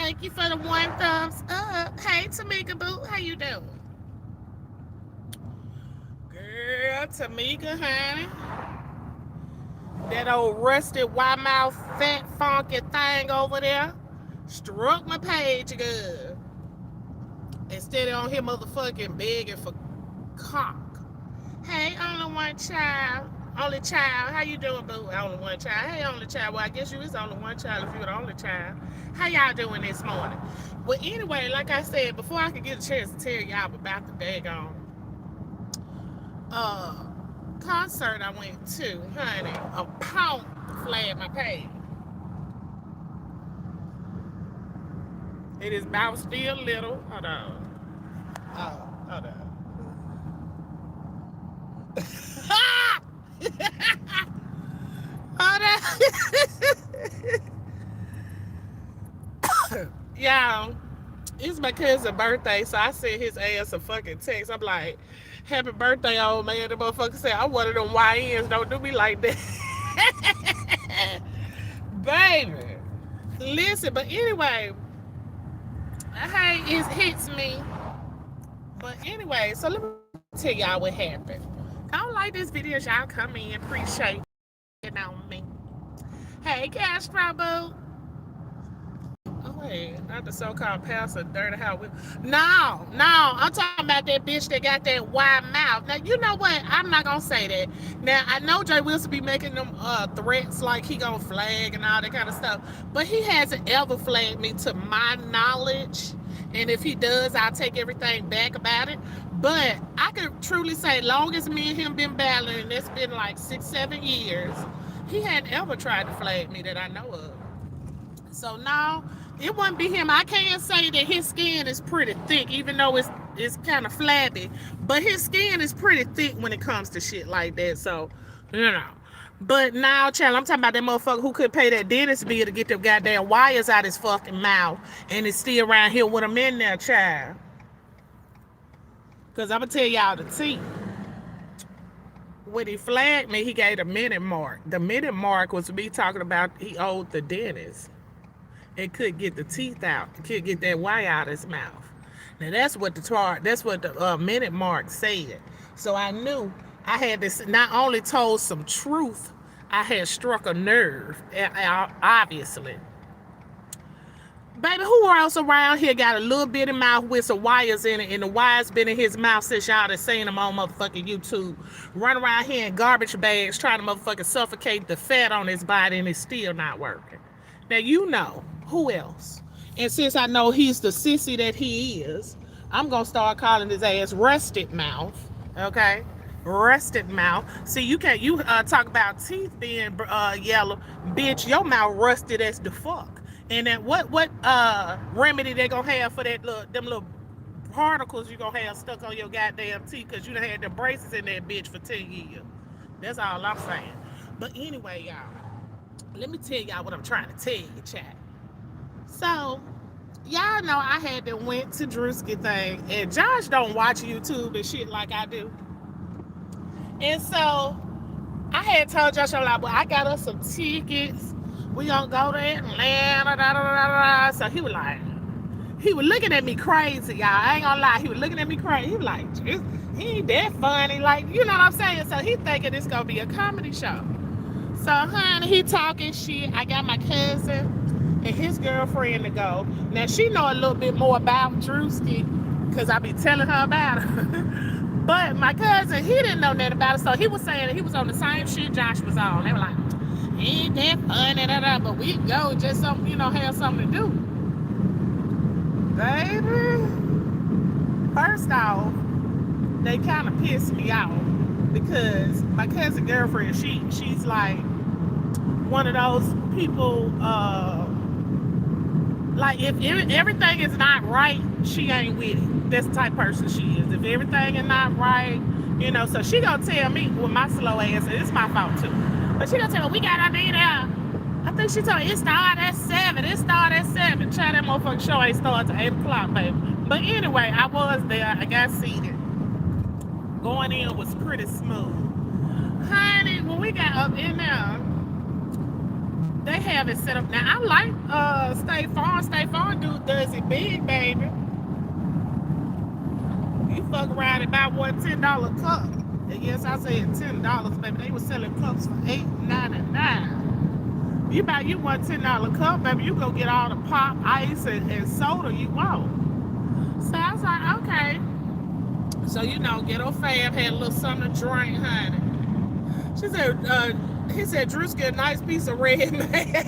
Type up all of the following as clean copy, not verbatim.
Thank you for the one thumbs up. Hey, Tamika Boo, how you doing? Girl, Tamika, honey. That old rusted Y-mouth fat funky thing over there struck my page, girl. Instead of on here motherfucking begging for cock. Hey, only one child. Only child. How you doing, boo? Only one child. Hey, only child. Well, I guess you is only one child if you're the only child. How y'all doing this morning? Well, anyway, like I said, before I could get a chance to tell y'all about the daggone uh concert I went to, honey, a punk flagged my page. It is about still little. Hold on. Oh, hold on. Y'all, it's my cousin's birthday, so I sent his ass a fucking text. I'm like, happy birthday, old man. The motherfucker said, I'm one of them YNs. Don't do me like that. Baby. Listen, but anyway, hey, it hits me. But anyway, so let me tell y'all what happened. I don't like this video. Y'all come in, appreciate it on me. Hey, Cash Boo. Oh, wait, not the so-called pastor, dirty house. No, I'm talking about that bitch that got that wide mouth. Now, you know what? I'm not going to say that. Now, I know Jay Wilson be making them threats like he going to flag and all that kind of stuff, but he hasn't ever flagged me to my knowledge. And if he does, I'll take everything back about it. But I could truly say, long as me and him been battling, and it's been like 6-7 years, he hadn't ever tried to flag me that I know of. So now, it wouldn't be him. I can't say that his skin is pretty thick, even though it's kind of flabby. But his skin is pretty thick when it comes to shit like that. So, you know. But now, child, I'm talking about that motherfucker who could pay that dentist bill to get them goddamn wires out his fucking mouth. And is still around here with them in there, child. Because I'm going to tell y'all the tea. When he flagged me, he gave a minute mark. The minute mark was me talking about he owed the dentist. It could get the teeth out. It could get that wire out of his mouth. Now that's what the minute mark said. So I knew I had to not only told some truth, I had struck a nerve, obviously. Baby, who else around here got a little bitty mouth with some wires in it, and the wires been in his mouth since y'all done seen him on motherfucking YouTube? Run around here in garbage bags trying to motherfucking suffocate the fat on his body, and it's still not working. Now, you know, who else? And since I know he's the sissy that he is, I'm going to start calling his ass Rusted Mouth, okay? Rusted Mouth. See, you talk about teeth being yellow. Bitch, your mouth rusted as the fuck. And then what remedy they gonna have for them little particles you gonna have stuck on your goddamn teeth because you done had the braces in that bitch for 10 years. That's all I'm saying. But anyway, y'all, let me tell y'all what I'm trying to tell you, chat. So, y'all know I had to went to DRUSKI thing, and Josh don't watch YouTube and shit like I do. And so, I had told Josh, I'm like, well, I got us some tickets. We gonna go to Atlanta, da, da, da, da. So he was looking at me crazy, y'all. I ain't gonna lie, he was looking at me crazy. He was like, he ain't that funny, like, you know what I'm saying? So he thinking it's gonna be a comedy show. So, honey, he talking shit. I got my cousin and his girlfriend to go. Now, she know a little bit more about DRUSKI because I be telling her about it. But my cousin, he didn't know nothing about it. So he was saying he was on the same shit Josh was on. They were like, ain't that funny, but we go just something, have something to do. Baby, first off, they kind of pissed me off because my cousin girlfriend, she's like one of those people, like if everything is not right, she ain't with it. That's the type of person she is. If everything is not right, so she gonna tell me with my slow ass, and it's my fault too. But she gonna tell me, we gotta be there. I think she told me, it started at 7. Try that motherfucking show ain't started till 8 o'clock, baby. But anyway, I was there. I got seated. Going in was pretty smooth. Honey, when we got up in there, they have it set up. Now, I like State Farm. State Farm do big, baby. You fuck around and buy one $10 cup. And yes, I said $10, baby. They were selling cups for $8.99. You buy you one $10 cup, baby. You go get all the pop, ice, and soda you want. So I was like, okay. So ghetto fam had a little something to drink, honey. She said, he said, Drewski a nice piece of red, man.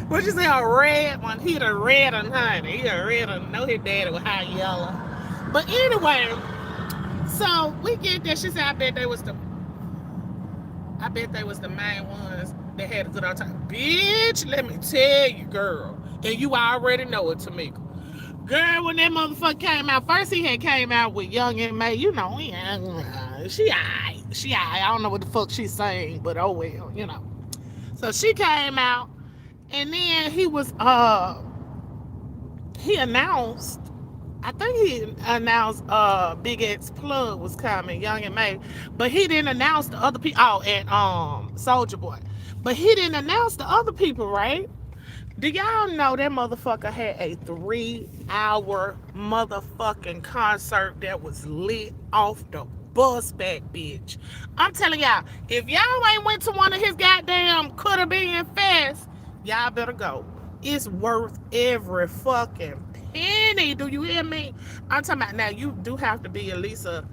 What'd you say, a red one? He the red one, honey. He the red one. No, his daddy was high yellow. But anyway, so we get there. She said, I bet they was the main ones that had a good old time. Bitch, let me tell you, girl. And you already know it, Tamika. Girl, when that motherfucker came out, first he had came out with Young and May. She alright. I don't know what the fuck she's saying, but oh well, So she came out, and then he announced, I think he announced Big X Plug was coming, Young and May, but he didn't announce the other people. Oh, and Soulja Boy, but he didn't announce the other people, right? Do y'all know that motherfucker had a 3-hour motherfucking concert that was lit off the bus back, bitch? I'm telling y'all, if y'all ain't went to one of his goddamn coulda been fest, y'all better go. It's worth every fucking penny. Do you hear me? I'm talking about, now you do have to be at least a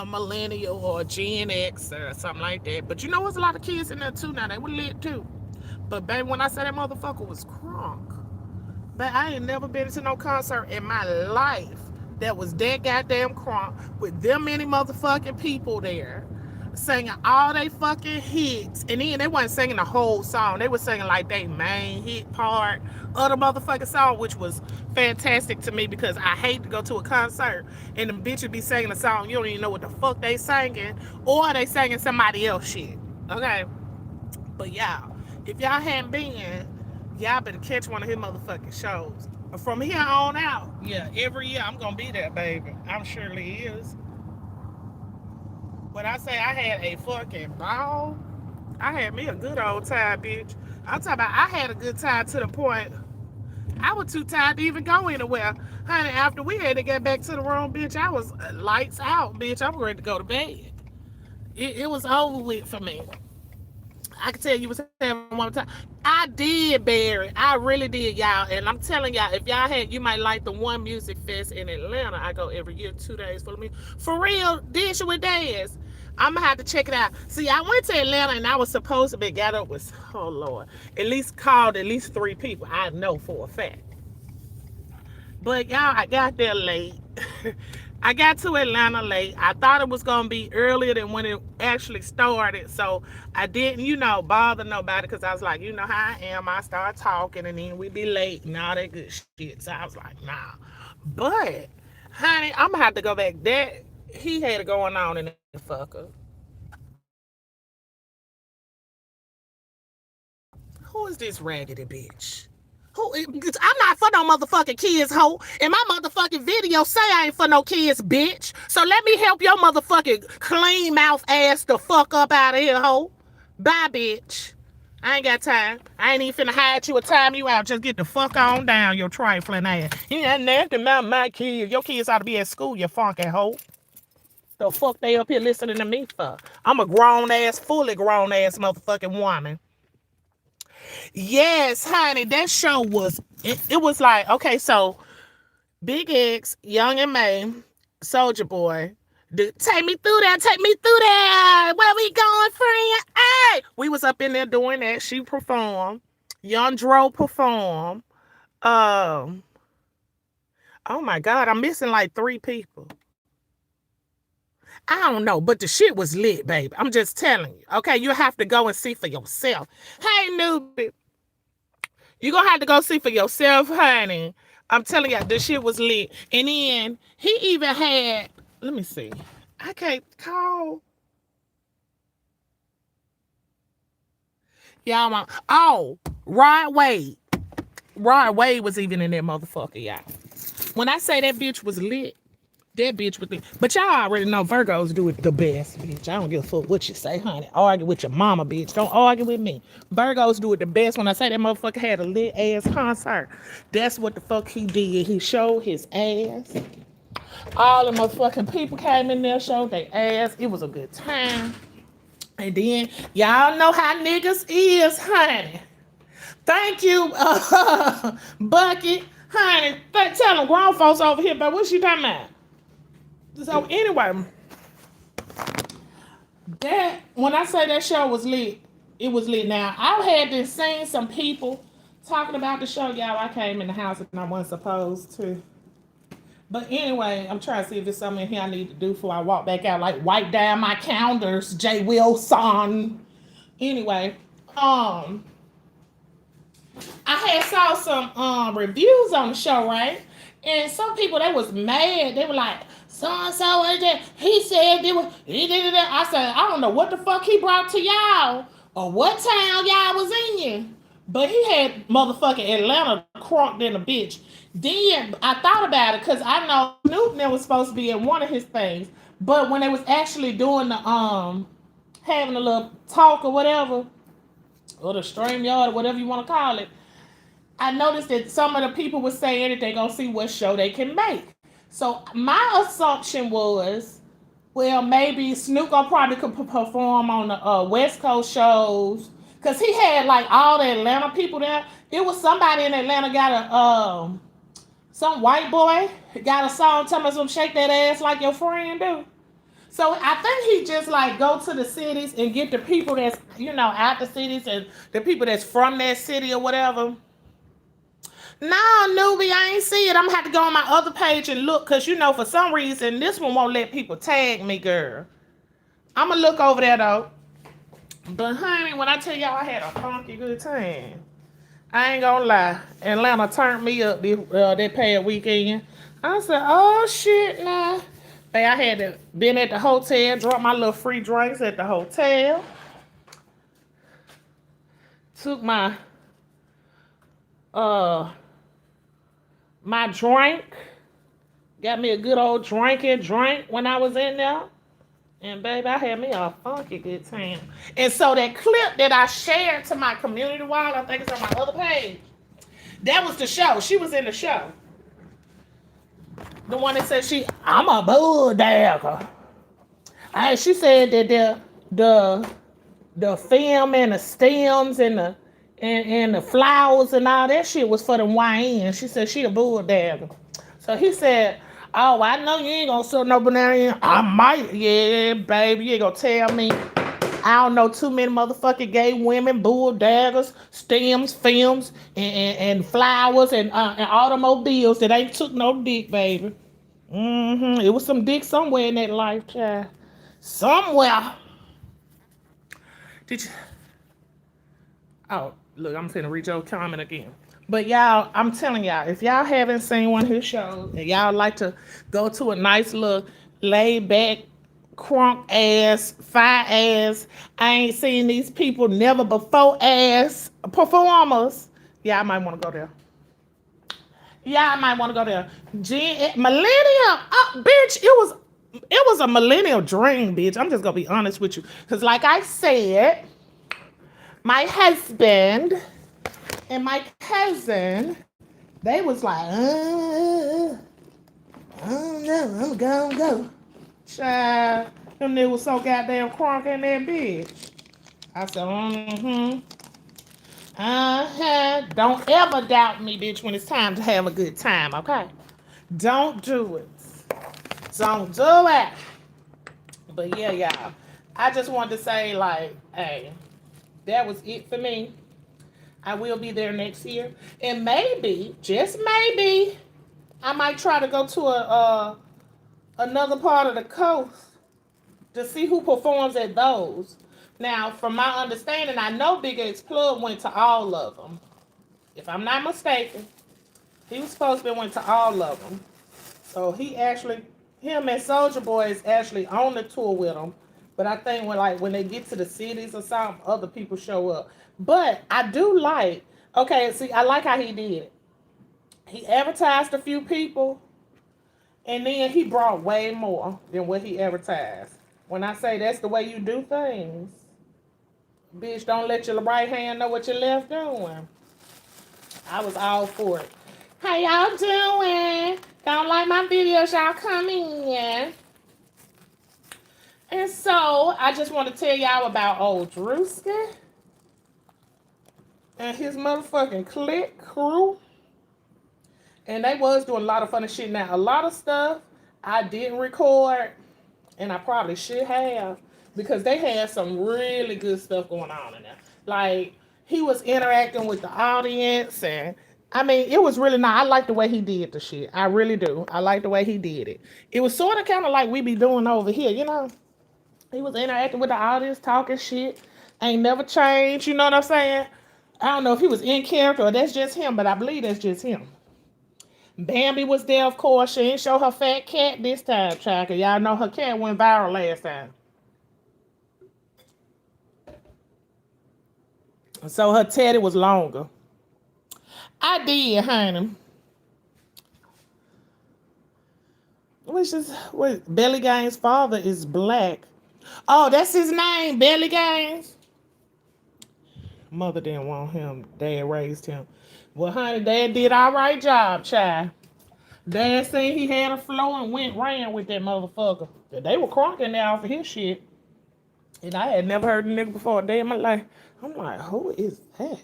millennial or a Gen X or something like that. But there's a lot of kids in there too now. They were lit too. But baby, when I said that motherfucker was crunk, but I ain't never been to no concert in my life that was that goddamn crunk with them many motherfucking people there singing all they fucking hits. And then they wasn't singing the whole song. They were singing like they main hit part of the motherfucking song, which was fantastic to me because I hate to go to a concert and the bitches be singing a song you don't even know what the fuck they singing, or they singing somebody else shit. Okay? But y'all, if y'all hadn't been, y'all better catch one of his motherfucking shows. From here on out, yeah, every year I'm gonna be there, baby. I'm surely is. When I say I had a fucking ball, I had me a good old time, bitch. I'm talking about I had a good time to the point I was too tired to even go anywhere. Honey, after we had to get back to the room, bitch, I was lights out, bitch. I'm ready to go to bed. It was over with for me. I can tell you was having one time. I did, Barry. I really did, y'all. And I'm telling y'all, if y'all you might like the one music fest in Atlanta. I go every year, 2 days full of music. For real, Dish with Dance. I'm going to have to check it out. See, I went to Atlanta and I was supposed to be got up with, oh Lord, at least 3 people. I know for a fact. But y'all, I got there late. I got to Atlanta late. I thought it was going to be earlier than when it actually started. So I didn't, bother nobody because I was like, you know how I am. I start talking and then we be late and all that good shit. So I was like, nah. But, honey, I'm going to have to go back. He had it going on in that fucker. Who is this raggedy bitch? I'm not for no motherfucking kids, hoe. And my motherfucking video say I ain't for no kids, bitch. So let me help your motherfucking clean mouth ass the fuck up out of here, hoe. Bye, bitch. I ain't got time. I ain't even finna hide you or time you out. Just get the fuck on down, your trifling ass. You ain't nothing about my kids. Your kids ought to be at school, you funky hoe. The fuck they up here listening to me for? I'm a grown ass, fully grown ass motherfucking woman. Yes, honey, that show was, it was like, okay, so Big X, Young and May, Soulja Boy, take me through that, where we going, friend? Hey, we was up in there doing that. She performed, Young Dro performed. Oh my God, I'm missing like 3 people. I don't know, but the shit was lit, baby. I'm just telling you. Okay, you have to go and see for yourself. Hey, newbie. You're going to have to go see for yourself, honey. I'm telling you, the shit was lit. And then he even had, let me see. I can't call. Y'all, Rod Wade. Rod Wade was even in that motherfucker, y'all. When I say that bitch was lit, That bitch with the, but y'all already know Virgos do it the best, bitch. I don't give a fuck what you say, honey. Argue with your mama, bitch. Don't argue with me. Virgos do it the best. When I say that motherfucker had a lit ass concert, that's what the fuck he did. He showed his ass. All the motherfucking people came in there, showed their ass. It was a good time. And then y'all know how niggas is, honey. Thank you, Bucky. Honey, tell them grown folks over here, but what she talking about? So anyway, that when I say that show was lit, it was lit. Now I had been seeing some people talking about the show, y'all. I came in the house and I wasn't supposed to. But anyway, I'm trying to see if there's something in here I need to do before I walk back out, like wipe down my calendars, J. Wilson. Anyway, I had saw some reviews on the show, right? And some people, they was mad. They were like, so-and-so, he said it was, I said, I don't know what the fuck he brought to y'all or what town y'all was in. But he had motherfucking Atlanta crunked in a bitch. Then I thought about it because I know Newton was supposed to be in one of his things. But when they was actually doing the, having a little talk or whatever, or the StreamYard or whatever you want to call it, I noticed that some of the people were saying that they're going to see what show they can make. So my assumption was, well, maybe Snoop probably could perform on the West Coast shows. Because he had like all the Atlanta people there. It was somebody in Atlanta got a, some white boy got a song telling us to shake that ass like your friend do. So I think he just like go to the cities and get the people that's, you know, out the cities and the people that's from that city or whatever. No, newbie, I ain't see it. I'm gonna have to go on my other page and look, because, you know, for some reason, this one won't let people tag me, girl. I'm gonna look over there, though. But, honey, when I tell y'all I had a funky good time, I ain't gonna lie. Atlanta turned me up that past weekend. I said, oh, shit, nah. Hey, I had been at the hotel, dropped my little free drinks at the hotel. Took my my drink. Got me a good old drink when I was in there. And baby, I had me a funky good time. And so that clip that I shared to my community wall, I think it's on my other page, that was the show. She was in the show. The one that said I'm a bulldogger. And she said that the film and the stems and the flowers and all that shit was for the YN. She said she a bulldogger. So he said, oh, I know you ain't gonna sell no banana. I might. Yeah, baby, you ain't gonna tell me. I don't know too many motherfucking gay women, bulldaggers, stems, films, and flowers and automobiles that ain't took no dick, baby. It was some dick somewhere in that life, child. Somewhere. Did you? Oh, look, I'm finna read your comment again. But y'all, I'm telling y'all, if y'all haven't seen one of his shows and y'all like to go to a nice little laid back, crunk ass, fire ass, I ain't seen these people never before ass performers, y'all might want to go there. Y'all might want to go there. Millennium, bitch, it was a millennial dream, bitch. I'm just gonna be honest with you, because like I said, my husband and my cousin, they was like, I don't know, I'm gonna go. Child, them niggas was so goddamn crunk in that bitch. I said, Don't ever doubt me, bitch, when it's time to have a good time, okay? Don't do it. Don't do it. But yeah, y'all, I just wanted to say, like, hey, that was it for me. I will be there next year. And maybe, just maybe, I might try to go to another part of the coast to see who performs at those. Now, from my understanding, I know Big X Plug went to all of them. If I'm not mistaken, he was supposed to went to all of them. So him and Soulja Boy is actually on the tour with them. But I think when they get to the cities or something, other people show up. But I do like, I like how he did it. He advertised a few people, And then he brought way more than what he advertised. When I say that's the way you do things, bitch, don't let your right hand know what your left doing. I was all for it. How y'all doing? Don't like my videos, y'all come in. And so, I just want to tell y'all about old DRUSKI and his motherfucking clique crew. And they was doing a lot of funny shit. Now, a lot of stuff I didn't record, and I probably should have, because they had some really good stuff going on in there. Like, he was interacting with the audience, and I mean, it was really nice. I like the way he did the shit. I really do. I like the way he did it. It was sort of kind of like we be doing over here, you know? He was interacting with the audience, talking shit. Ain't never changed, you know what I'm saying? I don't know if he was in character or that's just him, but I believe that's just him. Bambi was there, of course. She didn't show her fat cat this time, child, because y'all know her cat went viral last time. So her teddy was longer. I did, honey. What Belly Gang's father is black. Oh, that's his name, Belly Gaines. Mother didn't want him. Dad raised him. Well, honey, Dad did all right job, child. Dad seen he had a flow and ran with that motherfucker. They were crunking there off of his shit. And I had never heard a nigga before a day in my life. I'm like, who is that?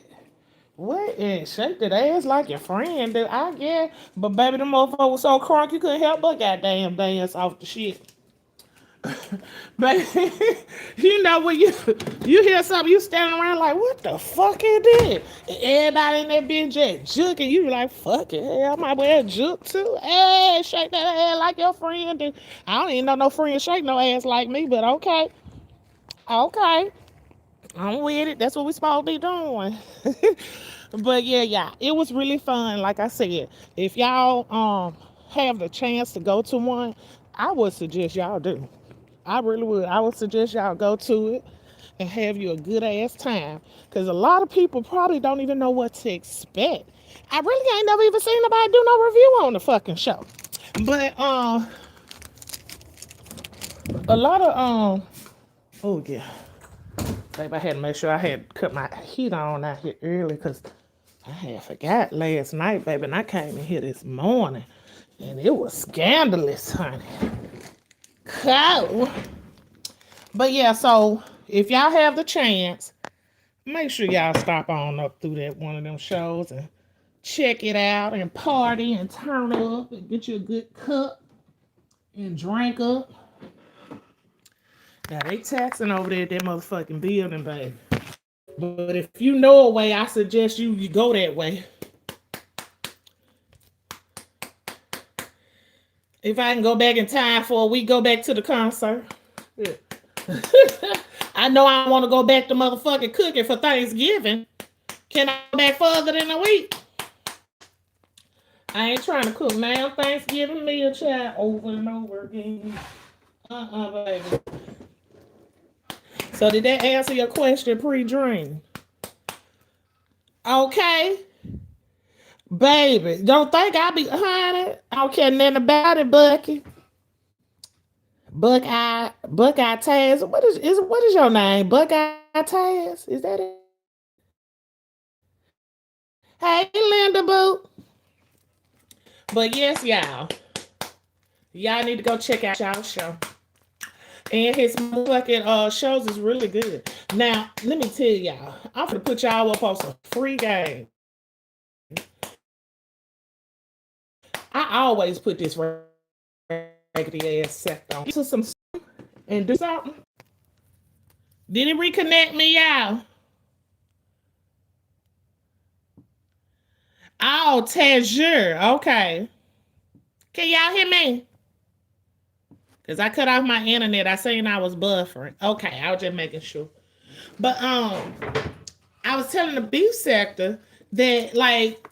What? And shake that ass like your friend, dude. I guess. But baby, the motherfucker was so crunk you couldn't help but goddamn dance off the shit. But you know when you hear something, you standing around like, what the fuck is this? And everybody in that bitch just juking. You be like, fuck it, hey, I might well juke too. Hey, shake that ass like your friend. Dude. I don't even know no friend shake no ass like me, but okay. Okay. I'm with it. That's what we supposed to be doing. But yeah, it was really fun. Like I said, if y'all have the chance to go to one, I would suggest y'all do. I really would. I would suggest y'all go to it and have you a good ass time. Because a lot of people probably don't even know what to expect. I really ain't never even seen nobody do no review on the fucking show. But a lot of oh yeah. Babe, I had to make sure I had cut my heat on out here early because I had forgot last night, baby, and I came in here this morning and it was scandalous, honey. Cool. But yeah, so if y'all have the chance, make sure y'all stop on up through that one of them shows and check it out and party and turn up and get you a good cup and drink up. Now they taxing over there at that motherfucking building, baby. But if you know a way, I suggest you go that way. If I can go back in time for a week, go back to the concert. Yeah. I know I want to go back to motherfucking cooking for Thanksgiving. Can I go back further than a week? I ain't trying to cook now Thanksgiving meal, child, over and over again. Baby. So did that answer your question pre-dream? Okay. Baby, don't think I be, honey. I don't care nothing about it, Bucky. Buckeye Taz. What is your name? Buckeye Taz? Is that it? Hey, Linda Boo. But yes, y'all. Y'all need to go check out y'all's show. And his motherfucking shows is really good. Now, let me tell y'all. I'm gonna put y'all up on some free game. I always put this raggedy ass sect on to some and do something. Did it reconnect me, y'all? Oh, Tajir. Okay. Can y'all hear me? Because I cut off my internet. I seen I was buffering. Okay, I was just making sure. But I was telling the beef sector that, like,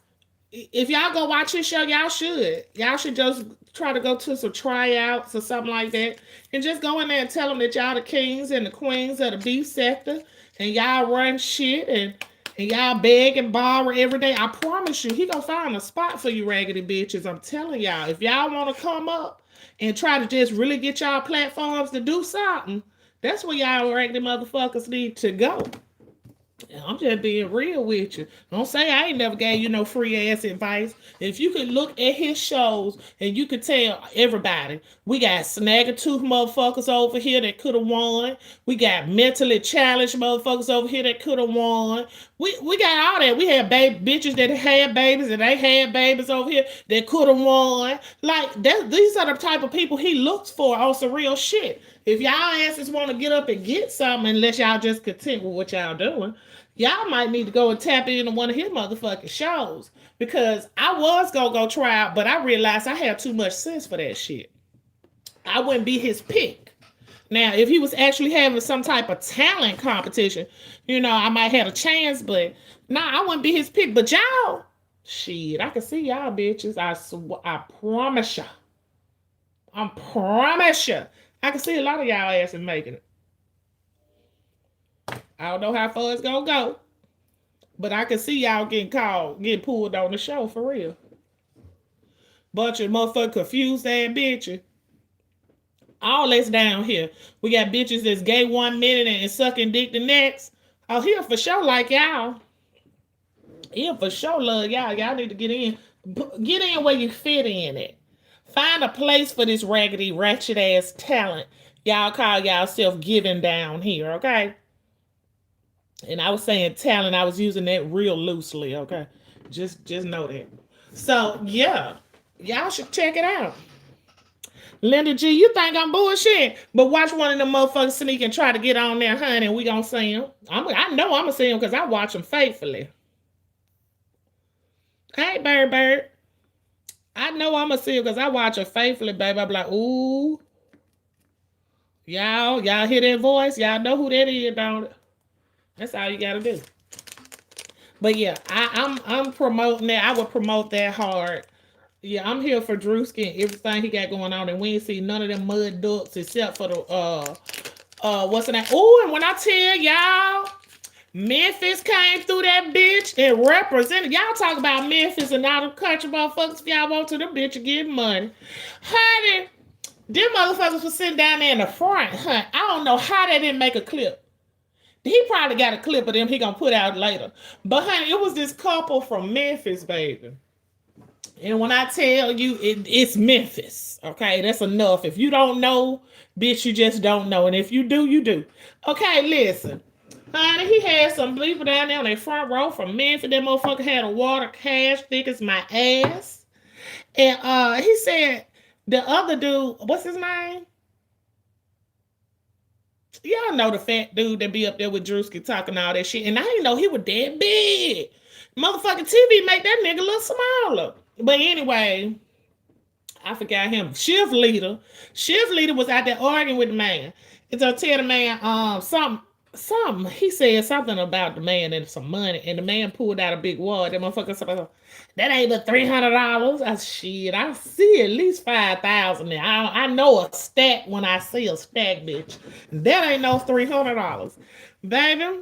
if y'all go watch his show, y'all should. Y'all should just try to go to some tryouts or something like that. And just go in there and tell them that y'all the kings and the queens of the beef sector. And y'all run shit. And and y'all beg and borrow every day, I promise you, he gonna find a spot for you raggedy bitches. I'm telling y'all, if y'all want to come up and try to just really get y'all platforms to do something, that's where y'all raggedy motherfuckers need to go. I'm just being real with you. Don't say I ain't never gave you no free ass advice. If you could look at his shows and you could tell everybody, we got snagger-tooth motherfuckers over here that could have won. We got mentally challenged motherfuckers over here that could have won. We got all that. We had bitches that had babies and they had babies over here that could have won. Like these are the type of people he looks for on some real shit. If y'all asses want to get up and get something, unless y'all just content with what y'all doing, y'all might need to go and tap into one of his motherfucking shows. Because I was gonna go try out, but I realized I have too much sense for that shit. I wouldn't be his pick. Now, if he was actually having some type of talent competition, I might have a chance, but I wouldn't be his pick. But y'all, shit, I can see y'all bitches. I promise you. I promise you. I can see a lot of y'all asses making it. I don't know how far it's gonna go, but I can see y'all getting pulled on the show for real. Bunch of motherfucking confused ass bitches. All that's down here. We got bitches that's gay 1 minute and sucking dick the next. Oh, here for sure like y'all. Here for sure love y'all. Y'all need to get in. Get in where you fit in it. Find a place for this raggedy, ratchet ass talent. Y'all call y'all self-giving down here, okay? And I was saying talent, I was using that real loosely, okay? Just know that. So, yeah. Y'all should check it out. Linda G, you think I'm bullshit, but watch one of them motherfuckers sneak and try to get on there, honey, and we gonna see him. I know I'm gonna see him because I watch him faithfully. Hey, Bird. I know I'm gonna see him because I watch him faithfully, baby. I'm like, ooh. Y'all hear that voice? Y'all know who that is, don't it? That's all you gotta do. But yeah, I'm promoting that. I would promote that hard. Yeah, I'm here for DRUSKI and everything he got going on, and we ain't see none of them mud ducks except for the what's the name? Oh, and when I tell y'all, Memphis came through that bitch and represented. Y'all talk about Memphis and all the country motherfuckers. If y'all want to, them bitch get money, honey. Them motherfuckers was sitting down there in the front, huh? I don't know how they didn't make a clip. He probably got a clip of them he gonna put out later. But honey, it was this couple from Memphis, baby. And when I tell you it's Memphis, okay, that's enough. If you don't know, bitch, you just don't know. And if you do, you do. Okay, listen. Honey, he had some people down there on their front row from Memphis. That motherfucker had a water cash thick as my ass. And he said the other dude, what's his name? Y'all know the fat dude that be up there with DRUSKI talking all that shit. And I didn't know he was that big. Motherfucking TV make that nigga look smaller. But anyway, I forgot him. Shift leader was out there arguing with the man. And so tell the man something. He said something about the man and some money. And the man pulled out a big wad. That motherfucker said, that ain't but $300. I shit. I see at least 5,000 there. I know a stack when I see a stack, bitch. That ain't no $300. Baby,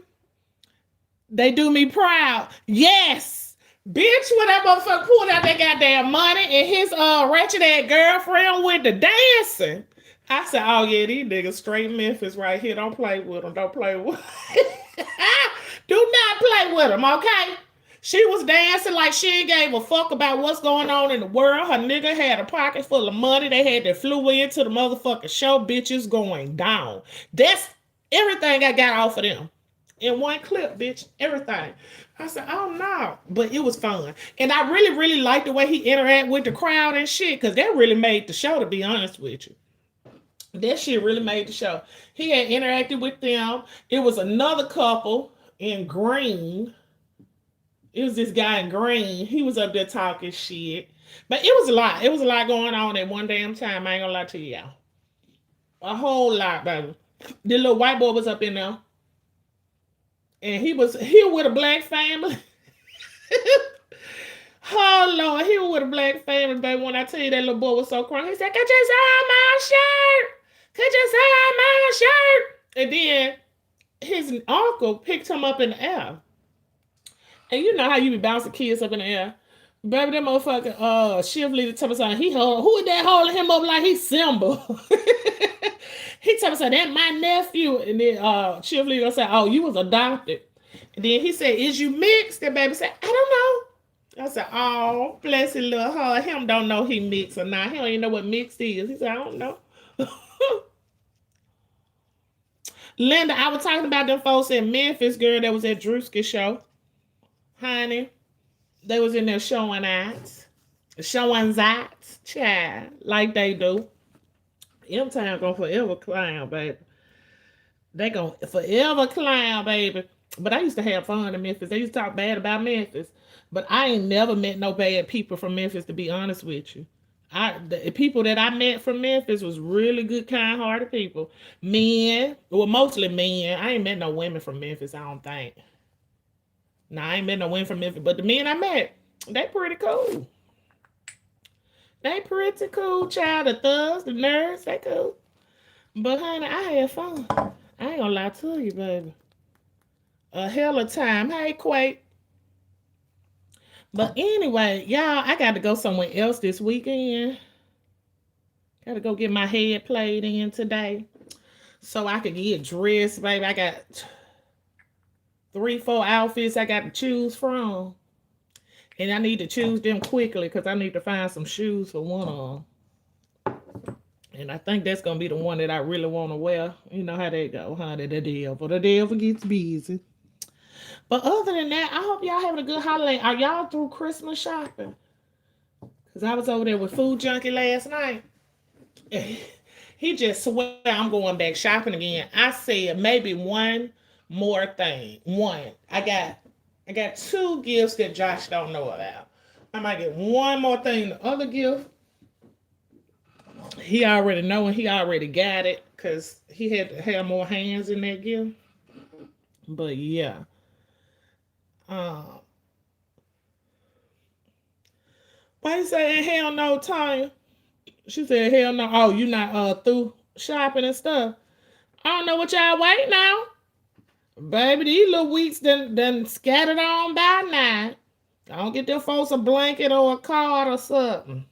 they do me proud. Yes. Bitch, when that motherfucker pulled out that goddamn money and his wretched ass girlfriend went to dancing, I said, oh yeah, these niggas straight Memphis right here. Don't play with them. Don't play with them. Do not play with them, okay? She was dancing like she ain't gave a fuck about what's going on in the world. Her nigga had a pocket full of money. They had to flew into the motherfucking show. Bitches going down. That's everything I got off of them. In one clip, bitch. Everything. I said, oh no. But it was fun. And I really, really liked the way he interacted with the crowd and shit. Because that really made the show, to be honest with you. That shit really made the show. He had interacted with them. It was another couple in green. It was this guy in green. He was up there talking shit. But it was a lot. It was a lot going on at one damn time. I ain't gonna lie to y'all. A whole lot, baby. The little white boy was up in there. And he was with a black family. Oh, Lord. He was with a black family, baby. When I tell you that little boy was so crying, he said, could you sign my shirt? Could you sign my shirt? And then his uncle picked him up in the air. And you know how you be bouncing kids up in the air. Baby, that motherfucker, shift leader tell me something. Who is that holding him up like he's Simba? He tell me something, that my nephew. And then shift leader said, oh, you was adopted. And then he said, is you mixed? And baby said, I don't know. I said, oh, bless his little heart. Him don't know he mixed or not. He don't even know what mixed is. He said, I don't know. Linda, I was talking about them folks in Memphis, girl, that was at DRUSKI show. Honey, they was in there showing out. Showing out, child, like they do. Them time gonna forever clown, baby. They gonna forever clown, baby. But I used to have fun in Memphis. They used to talk bad about Memphis. But I ain't never met no bad people from Memphis, to be honest with you. The people that I met from Memphis was really good, kind-hearted people. Men, well, mostly men. I ain't met no women from Memphis, I don't think. No, I ain't met no women from Memphis. But the men I met, they pretty cool. They pretty cool, child. The thugs, the nerds, they cool. But honey, I had fun. I ain't gonna lie to you, baby. A hell of time. Hey, Quake. But anyway, y'all, I got to go somewhere else this weekend. Got to go get my head played in today so I could get dressed, baby. I got 3-4 outfits I got to choose from. And I need to choose them quickly because I need to find some shoes for one of them. And I think that's going to be the one that I really want to wear. You know how they go, honey. The devil gets busy. But other than that, I hope y'all having a good holiday. Are y'all through Christmas shopping? Because I was over there with Food Junkie last night. He just swear I'm going back shopping again. I said maybe one more thing. One. I got 2 gifts that Josh don't know about. I might get one more thing. The other gift, he already know and he already got it because he had to have more hands in that gift. But yeah. Why you saying hell no, Tanya? She said hell no. Oh, you not through shopping and stuff. I don't know what y'all waiting now. Baby, these little weeks done scattered on by now. I don't get them folks a blanket or a card or something.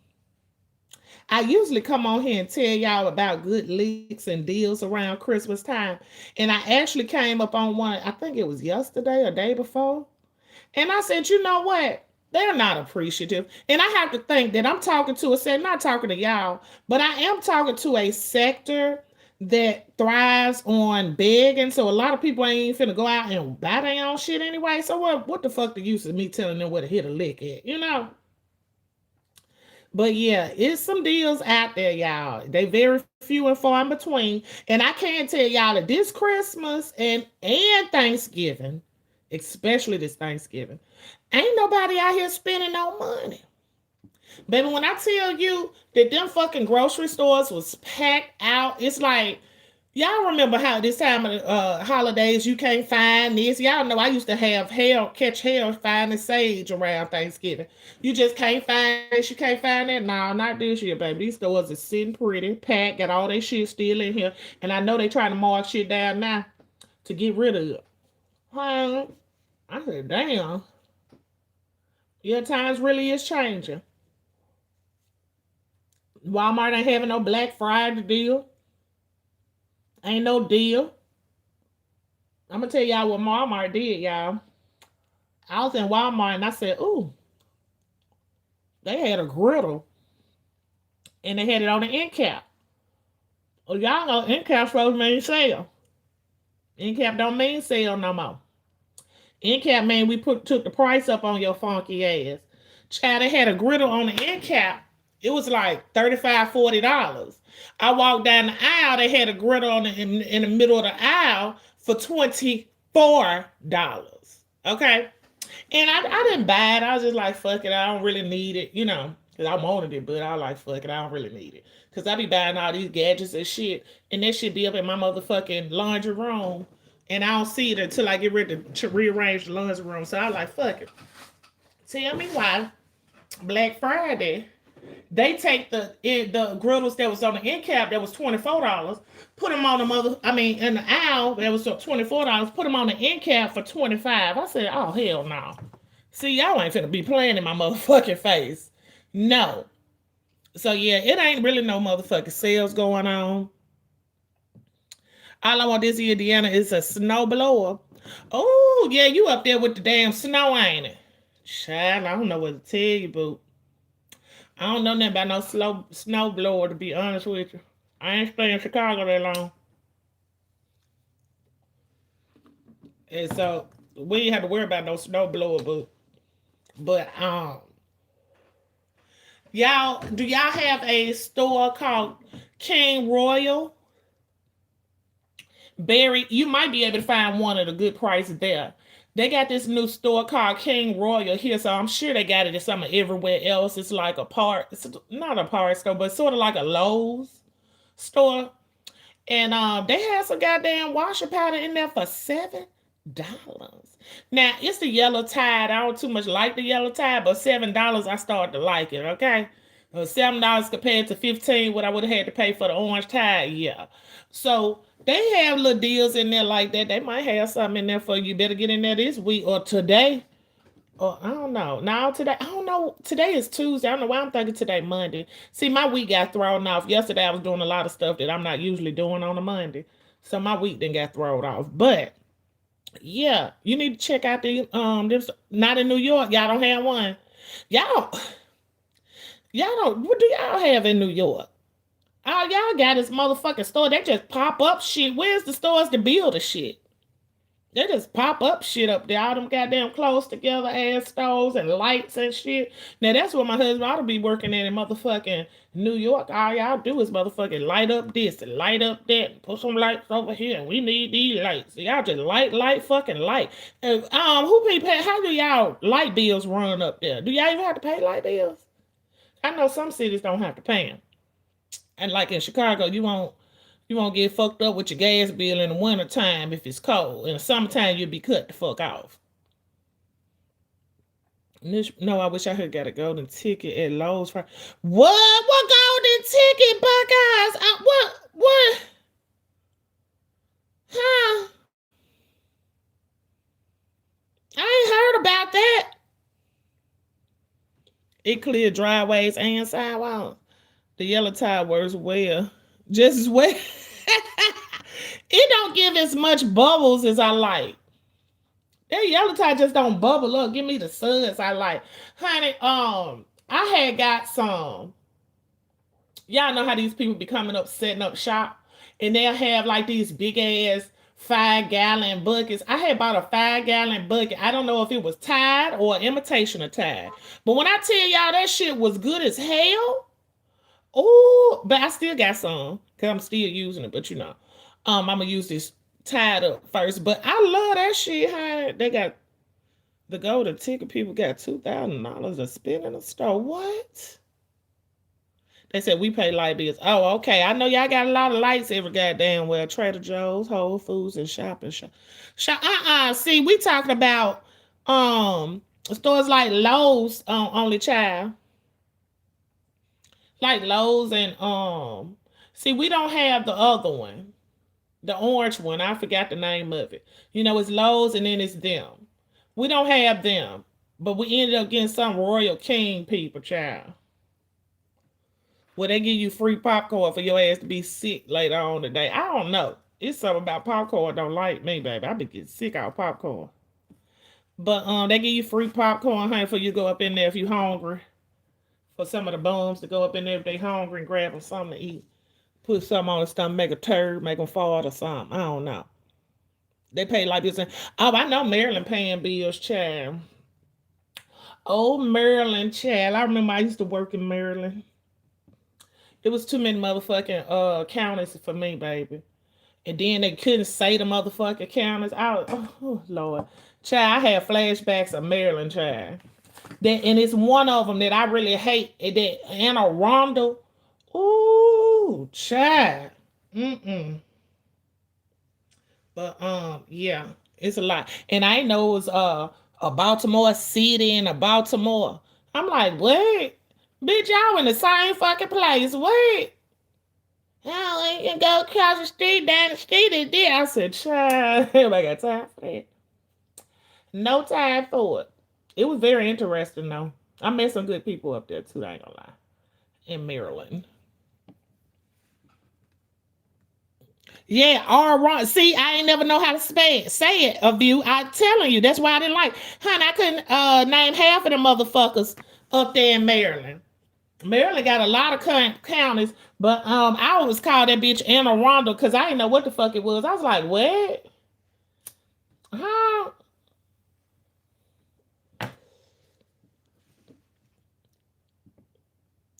I usually come on here and tell y'all about good leaks and deals around Christmas time. And I actually came up on one, I think it was yesterday or day before. And I said, you know what? They're not appreciative. And I have to think that I'm talking to a sector, not talking to y'all, but I am talking to a sector that thrives on begging. So a lot of people ain't finna go out and buy their own shit anyway. So what the fuck the use of me telling them where to hit a lick at, you know? But yeah, it's some deals out there, y'all. They very few and far in between. And I can tell y'all that this Christmas and Thanksgiving, especially this Thanksgiving, ain't nobody out here spending no money. Baby, when I tell you that them fucking grocery stores was packed out, it's like, y'all remember how this time of the holidays you can't find this? Y'all know I used to have catch hell finding sage around Thanksgiving. You just can't find this, you can't find that. No, not this year, baby. These stores are sitting pretty, packed, got all their shit still in here. And I know they trying to mark shit down now to get rid of it. I said, damn. Yeah, times really is changing. Walmart ain't having no Black Friday deal. Ain't no deal. I'm gonna tell y'all what Walmart did, y'all. I was in Walmart and I said, ooh, they had a griddle and they had it on the end cap. Well, y'all know end cap supposed to mean sale. End cap don't mean sale no more. End cap mean we took the price up on your funky ass. Child, they had a griddle on the end cap. It was like $35, $40. I walked down the aisle. They had a griddle in the middle of the aisle for $24. Okay. And I didn't buy it. I was just like, fuck it. I don't really need it, you know, because I wanted it, but I was like, fuck it. I don't really need it. Because I be buying all these gadgets and shit, and that shit be up in my motherfucking laundry room, and I don't see it until I get ready to rearrange the laundry room. So I was like, fuck it. Tell me why Black Friday they take the griddles that was on the end cap that was $24, put them on in the aisle that was $24, put them on the end cap for $25. I said, oh hell no. See, y'all ain't finna be playing in my motherfucking face. No. So yeah, it ain't really no motherfucking sales going on. All I want this year, Deanna, is a snow blower. Oh, yeah, you up there with the damn snow, ain't it? Child, I don't know what to tell you, boo. I don't know nothing about no snow blower, to be honest with you. I ain't staying in Chicago that long. And so we ain't have to worry about no snow blower, boo. But y'all, do y'all have a store called King Royal? Barry, you might be able to find one at a good price there. They got this new store called King Royal here, so I'm sure they got it at some everywhere else. It's like a part, it's not a part store, but sort of like a Lowe's store. And they had some goddamn washer powder in there for $7. Now it's the yellow tide. I don't too much like the yellow tide, but $7 I started to like it. Okay, $7 compared to 15 what I would have had to pay for the orange tide. Yeah, so they have little deals in there like that. They might have something in there for you. Better get in there this week or today. Or I don't know. Now today, I don't know. Today is Tuesday. I don't know why I'm thinking today Monday. See, my week got thrown off. Yesterday I was doing a lot of stuff that I'm not usually doing on a Monday. So my week then got thrown off. But yeah, you need to check out the this not in New York. Y'all don't have one. Y'all y'all don't what do y'all have in New York? All y'all got is motherfucking store. They just pop up shit. Where's the stores to build the shit? They just pop up shit up there. All them goddamn close together ass stoves and lights and shit. Now that's what my husband ought to be working in motherfucking New York. All y'all do is motherfucking light up this and light up that and put some lights over here. We need these lights. So y'all just light, fucking light. And, who pay? How do y'all light bills run up there? Do y'all even have to pay light bills? I know some cities don't have to pay them. And like in Chicago, you won't get fucked up with your gas bill in the wintertime if it's cold. In the summertime, you'll be cut the fuck off. No, I wish I had got a golden ticket at Lowe's. What? What golden ticket, Buckeyes? What? What? Huh? I ain't heard about that. It cleared driveways and sidewalks. The yellow tire works well. Just as well. It don't give as much bubbles as I like. That yellow tie just don't bubble up. Give me the suds I like. Honey, I had got some. Y'all know how these people be coming up, setting up shop, and they'll have like these big ass 5-gallon buckets. I had bought a 5-gallon bucket. I don't know if it was Tide or imitation of Tide. But when I tell y'all that shit was good as hell, oh, but I still got some because I'm still using it. But I'm gonna use this Tide up first. But I love that shit. Honey. They got the golden ticket. People got $2,000 to spend in the store. What? They said we pay light bills. Oh, okay. I know y'all got a lot of lights every goddamn well. Trader Joe's, Whole Foods, and shopping shop. See, we talking about stores like Lowe's, only child. Like Lowe's and see, we don't have the other one. The orange one. I forgot the name of it. It's Lowe's and then it's them. We don't have them. But we ended up getting some Royal King people, child. Will they give you free popcorn for your ass to be sick later on today? I don't know. It's something about popcorn don't like me, baby. I be getting sick out of popcorn. But they give you free popcorn, honey, for you go up in there if you hungry. For some of the bums to go up in there if they hungry and grab them something to eat. Put something on the stomach, make a turd, make them fall or something. I don't know. They pay like this. Oh, I know Maryland paying bills, child. Oh, Maryland, child. I remember I used to work in Maryland. It was too many motherfucking counties for me, baby. And then they couldn't say the motherfucking counties. Oh Lord. Child, I had flashbacks of Maryland, child. And it's one of them that I really hate. That Anne Arundel. Ooh, child. But yeah, it's a lot. And I know it was a Baltimore City and a Baltimore. I'm like, wait. Bitch, y'all in the same fucking place. Wait. Oh, you can go across the street, down the street, and there. I said, child, everybody got time for that. No time for it. It was very interesting though. I met some good people up there too, I ain't gonna lie. In Maryland. Yeah, all right. See, I ain't never know how to say it of you. I'm telling you, that's why I didn't like. Honey, I couldn't name half of the motherfuckers up there in Maryland. Maryland got a lot of counties, but I always call that bitch Anne Arundel because I didn't know what the fuck it was. I was like, what? How?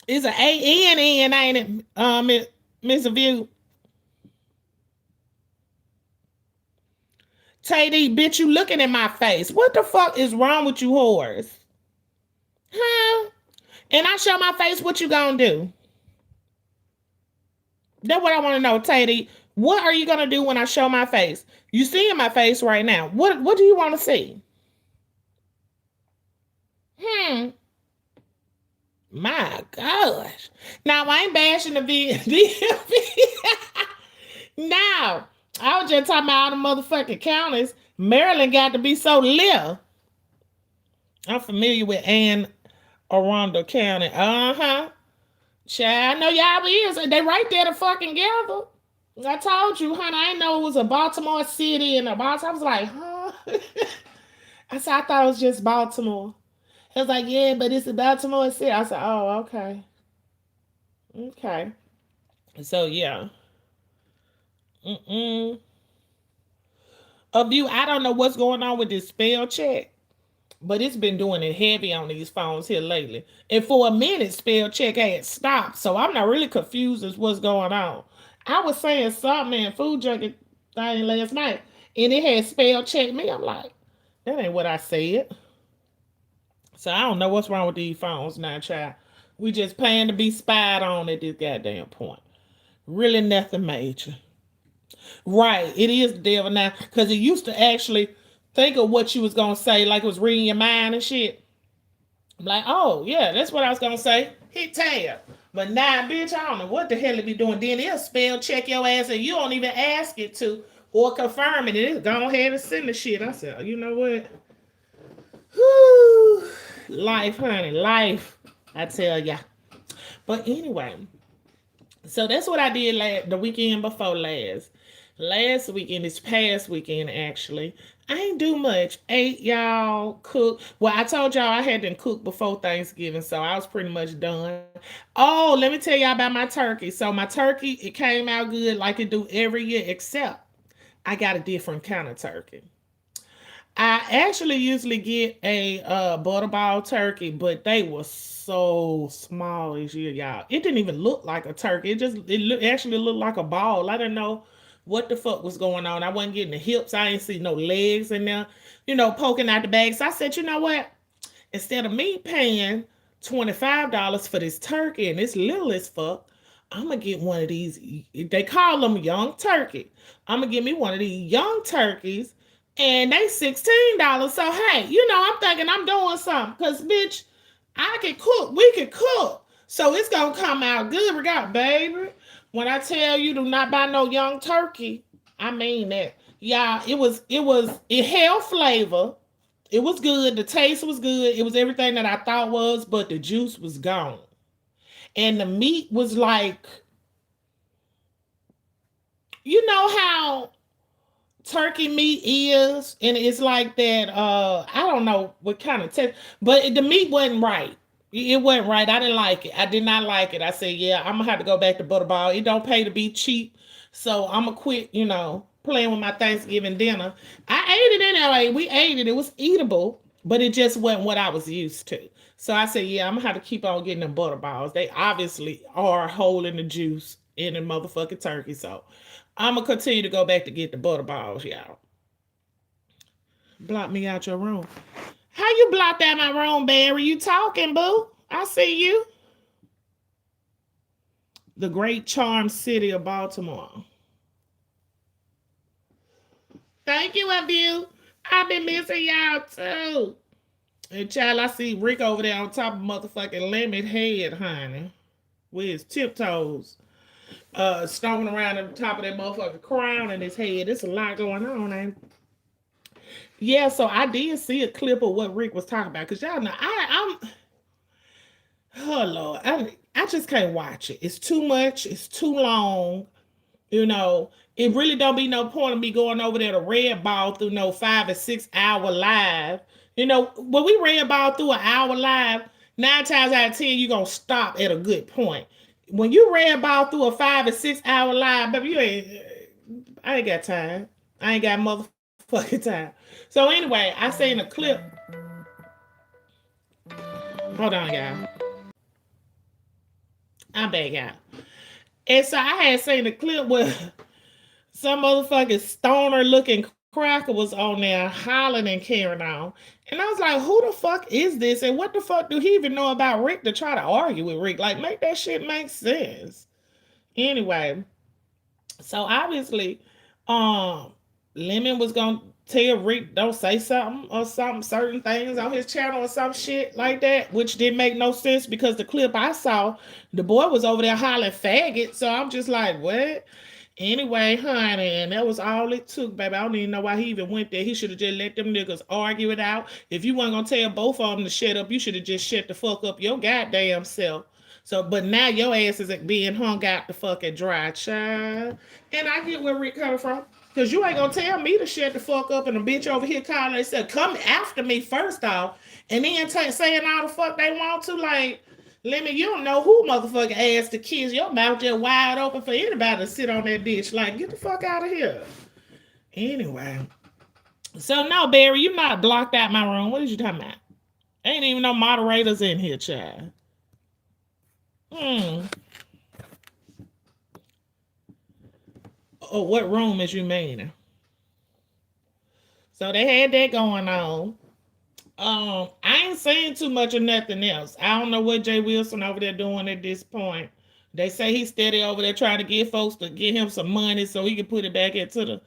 It's an A-N-N, ain't it, Miss View? Tay, bitch, you looking in my face. What the fuck is wrong with you whores? Huh? And I show my face, what you gonna do? That's what I want to know, Tay. What are you gonna do when I show my face? You see in my face right now. What do you want to see? Hmm. My gosh. Now I ain't bashing the DMV. Now I was just talking about all the motherfucking counties. Maryland got to be so little. I'm familiar with Anne Arundel County. Uh-huh. Child, I know y'all is. They right there to fucking gather. I told you, honey, I didn't know it was a Baltimore city and a Baltimore. I was like, huh? I said, I thought it was just Baltimore. He was like, yeah, but it's a Baltimore city. I said, oh, okay. Okay. So, yeah. Mm-mm. Of you, I don't know what's going on with this spell check, but it's been doing it heavy on these phones here lately. And for a minute, spell check had stopped. So I'm not really confused as what's going on. I was saying something in food junkie thing last night, and it had spell check me. I'm like, that ain't what I said. So I don't know what's wrong with these phones now, child. We just paying to be spied on at this goddamn point. Really nothing major. Right. It is the devil now. Because it used to actually think of what you was going to say, like it was reading your mind and shit. I'm like, oh, yeah, that's what I was going to say. Hit tab. But now, bitch, I don't know what the hell it be doing. Then it'll spell check your ass and you don't even ask it to or confirm it. It'll go ahead and send the shit. I said, you know what? Whew. Life, honey. Life. I tell ya. But anyway, so that's what I did the weekend before last. Last weekend, this past weekend, actually, I ain't do much. Ate, y'all, cook. Well, I told y'all I hadn't cooked before Thanksgiving, so I was pretty much done. Oh, let me tell y'all about my turkey. So my turkey, it came out good like it do every year, except I got a different kind of turkey. I actually usually get a butterball turkey, but they were so small this year, y'all. It didn't even look like a turkey. It actually looked like a ball. I didn't know what the fuck was going on. I wasn't getting the hips. I didn't see no legs in there, poking out the bag. So I said, you know what? Instead of me paying $25 for this turkey and it's little as fuck, I'm gonna get one of these. They call them young turkey. I'm gonna get me one of these young turkeys, and they $16. So hey, I'm thinking I'm doing something, cause bitch, I can cook. We can cook, so it's gonna come out good. We got baby. When I tell you do not buy no young turkey, I mean that. Yeah, it held flavor. It was good. The taste was good. It was everything that I thought was, but the juice was gone. And the meat was like, you know how turkey meat is, and it's like that. I don't know what kind of taste, but the meat wasn't right. It wasn't right. I didn't like it. I did not like it. I said, yeah, I'm gonna have to go back to Butterball. It don't pay to be cheap, so I'm gonna quit. Playing with my Thanksgiving dinner. I ate it anyway. We ate it. It was eatable, but it just wasn't what I was used to. So I said, yeah, I'm gonna have to keep on getting them Butterballs. They obviously are holding the juice in the motherfucking turkey. So I'm gonna continue to go back to get the Butterballs, y'all. Block me out your room. How you blocked out my room, Barry? You talking, boo? I see you. The great charm city of Baltimore. Thank you, of you. I've been missing y'all too. And child, I see Rick over there on top of motherfucking Lemon Head, honey. With his tiptoes. Stomping around on the top of that motherfucking crown in his head. There's a lot going on, ain't it? Yeah, so I did see a clip of what Rick was talking about because y'all know I'm oh Lord, I just can't watch it. It's too much. It's too long. You know, it really don't be no point of me going over there to red ball through no 5 or 6 hour live. You know, when we red ball through an hour live, 9 times out of 10 you gonna stop at a good point. When you red ball through a 5 or 6 hour live, baby, you ain't. I ain't got time. I ain't got motherfucking time. So anyway, I seen a clip. Hold on, y'all. I'm back out. And so I had seen a clip where some motherfucking stoner looking cracker was on there hollering and carrying on. And I was like, who the fuck is this? And what the fuck do he even know about Rick to try to argue with Rick? Like, make that shit make sense. Anyway, so obviously, um, Lemon was gonna tell Rick don't say something or something, certain things on his channel or some shit like that, which didn't make no sense because the clip I saw, the boy was over there hollering faggot. So I'm just like, what? Anyway, honey, and that was all it took, baby. I don't even know why he even went there. He should have just let them niggas argue it out. If you weren't gonna tell both of them to shut up, you should have just shut the fuck up your goddamn self. So, but now your ass is being hung out the fucking dry, child. And I get where Rick coming from. Cause you ain't gonna tell me to shut the fuck up and a bitch over here calling and said, come after me first off, and then saying all the fuck they want to, like, let me, you don't know who motherfucking ass to kiss. Your mouth just wide open for anybody to sit on that bitch. Like, get the fuck out of here. Anyway. So no, Barry, you not blocked out my room. What is you talking about? Ain't even no moderators in here, child. Hmm. Oh, what room is you meaning? So they had that going on. I ain't saying too much of nothing else. I don't know what Jay Wilson over there doing at this point. They say he's steady over there trying to get folks to get him some money so he can put it back into the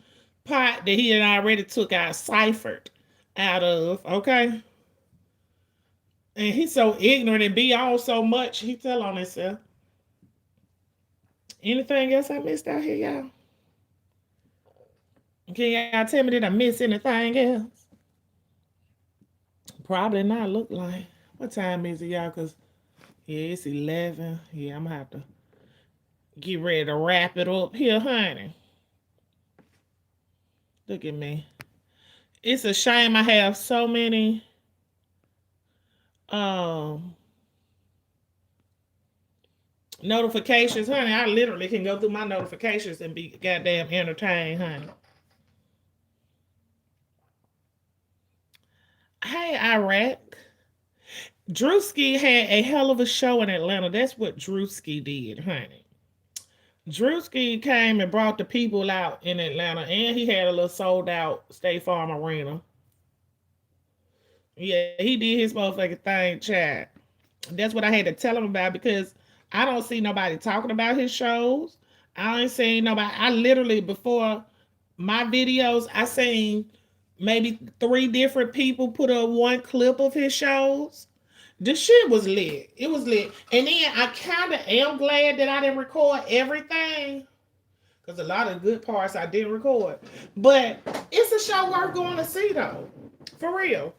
pot that he had already took out ciphered out of. Okay. And he's so ignorant and be on so much, he tell on himself. Anything else I missed out here, y'all? Can y'all tell me, did I miss anything else? Probably not. Look like. What time is it, y'all? Because, yeah, it's 11. Yeah, I'm going to have to get ready to wrap it up here, honey. Look at me. It's a shame I have so many notifications, honey. I literally can go through my notifications and be goddamn entertained, honey. Hey, Iraq. DRUSKI had a hell of a show in Atlanta. That's what DRUSKI did, honey. DRUSKI came and brought the people out in Atlanta, and he had a little sold out State Farm Arena. Yeah, he did his motherfucking thing, chat. That's what I had to tell him about because I don't see nobody talking about his shows. I ain't seen nobody. I literally, before my videos, I seen maybe 3 different people put up one clip of his shows. The shit was lit. It was lit. And then I kind of am glad that I didn't record everything because a lot of good parts I didn't record. But it's a show worth going to see, though. For real.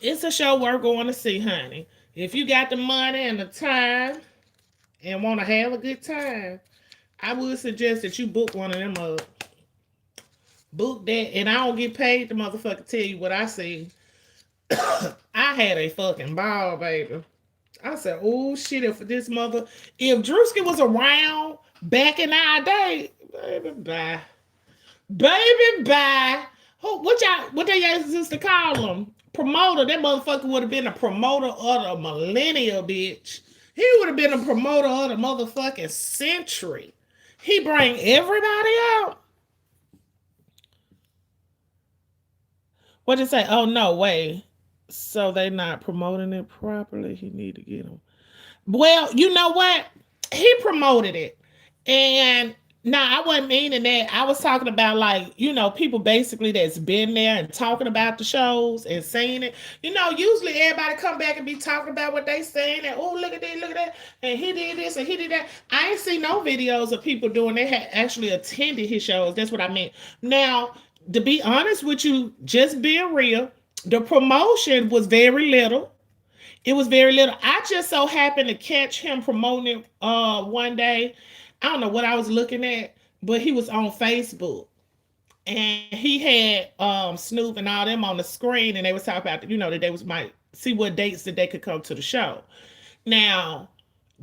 It's a show worth going to see, honey. If you got the money and the time and want to have a good time, I would suggest that you book one of them up. Book that, and I don't get paid to motherfucker tell you what I see. I had a fucking ball, baby. I said, oh shit, if DRUSKI was around back in our day, baby, bye. Baby, bye. What they used to call him? Promoter. That motherfucker would have been a promoter of the millennial, bitch. He would have been a promoter of the motherfucking century. He bring everybody out. What did it say? Oh, no, wait. So they not promoting it properly. He need to get them. Well, you know what? He promoted it. And I wasn't meaning that. I was talking about, like, people basically that's been there and talking about the shows and saying it. Usually everybody come back and be talking about what they saying and, oh, look at that, look at that. And he did this and he did that. I ain't seen no videos of people doing that had actually attended his shows. That's what I meant. Now, To be honest with you, just being real, the promotion was very little. It was very little. I just so happened to catch him promoting one day. I don't know what I was looking at, but he was on Facebook. And he had Snoop and all them on the screen, and they was talking about, that they was might see what dates that they could come to the show. Now,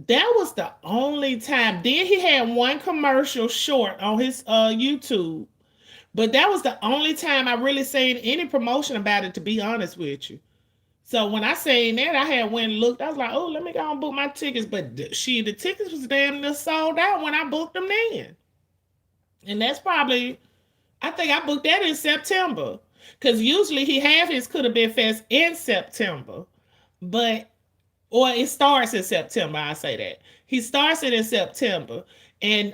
that was the only time. Then he had one commercial short on his YouTube, but that was the only time I really seen any promotion about it, to be honest with you. So when I seen that, I had went and looked. I was like, oh, let me go and book my tickets. But the tickets was damn near sold out when I booked them then. And that's probably, I think I booked that in September. Because usually he have his Could Have Been Fest in September. But or it starts in September. I say that he starts it in September, and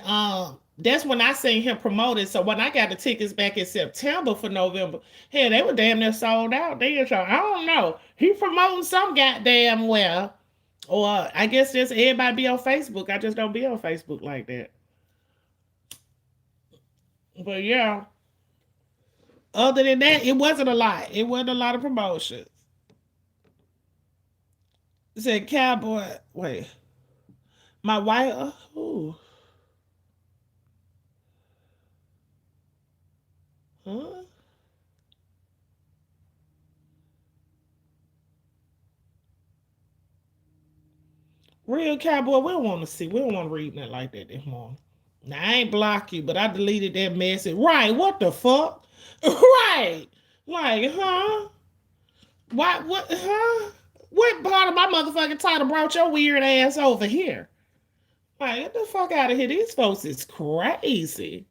that's when I seen him promoted. So when I got the tickets back in September for November, hell, they were damn near sold out. Then so I don't know. He promoting some goddamn well, or I guess just everybody be on Facebook. I just don't be on Facebook like that. But yeah, other than that, it wasn't a lot. It wasn't a lot of promotions. It said cowboy. Wait, my wife. Ooh, huh? Real cowboy. We don't want to see. We don't want to read nothing like that this morning. Now I ain't block you, but I deleted that message. Right? What the fuck? Right? Like, huh? Why? What? Huh? What part of my motherfucking title brought your weird ass over here? Like, get the fuck out of here. These folks is crazy.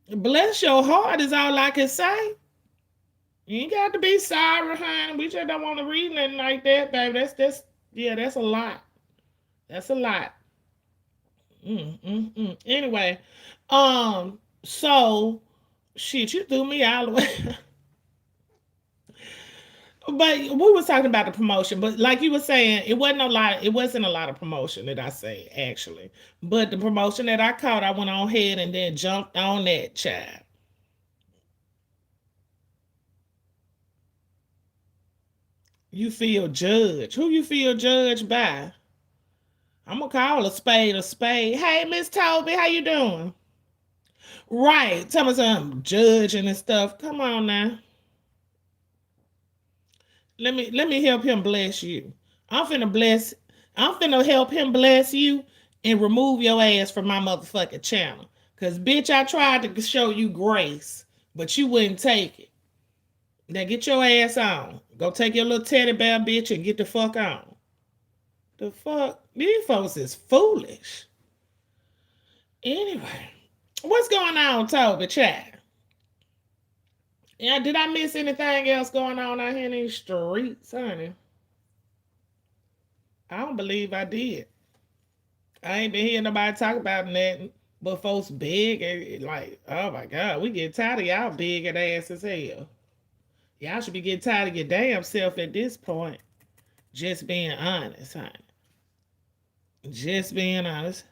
Bless your heart is all I can say. You ain't got to be sorry, honey. We just don't want to read nothing like that, baby. That's yeah, that's a lot. That's a lot. Anyway, so shit, you threw me all the way. But we was talking about the promotion, but like you were saying, it wasn't a lot of promotion that I say actually. But the promotion that I caught, I went on ahead and then jumped on that child. You feel judged. Who you feel judged by? I'm gonna call a spade a spade. Hey, Miss Toby, how you doing? Right. Tell me something. Judging and stuff. Come on now. Let me help him bless you. I'm finna bless I'm finna help him bless you and remove your ass from my motherfucking channel. Cause bitch, I tried to show you grace, but you wouldn't take it. Now get your ass on. Go take your little teddy bear bitch and get the fuck on. The fuck? These folks is foolish. Anyway, what's going on, Toby chat? Yeah, did I miss anything else going on out here in these streets, honey? I don't believe I did. I ain't been hearing nobody talk about nothing but folks big and like, oh my god, we get tired of y'all big and ass as hell. Y'all should be getting tired of your damn self at this point. Just being honest, honey. Just being honest.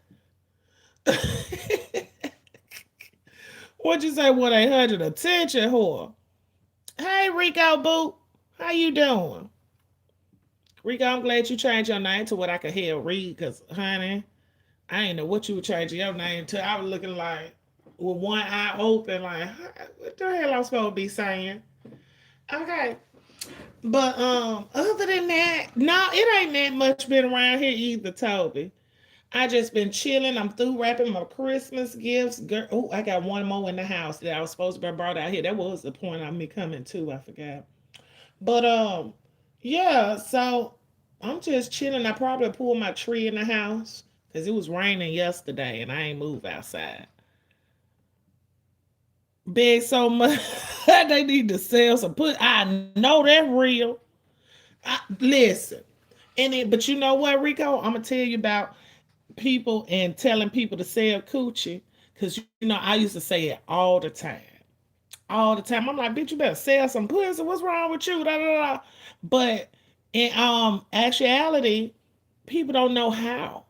What'd you say? What 800 attention whore? Hey Rico Boo, how you doing? Rico, I'm glad you changed your name to what I could hear read, cause honey, I ain't know what you were changing your name to. I was looking like with one eye open, like what the hell I'm supposed to be saying? Okay. But other than that, no, it ain't that much been around here either, Toby. I just been chilling. I'm through wrapping my Christmas gifts. Girl, oh, I got one more in the house that I was supposed to be brought out here. That was the point of me coming to. I forgot. But yeah. So I'm just chilling. I probably pulled my tree in the house because it was raining yesterday and I ain't moved outside. Beg so much. They need to sell some put. I know that real. Listen, but you know what, Rico? I'm gonna tell you about people and telling people to sell coochie because I used to say it all the time. I'm like, bitch, you better sell some pussy. What's wrong with you? Da, da, da. But in actuality, people don't know how.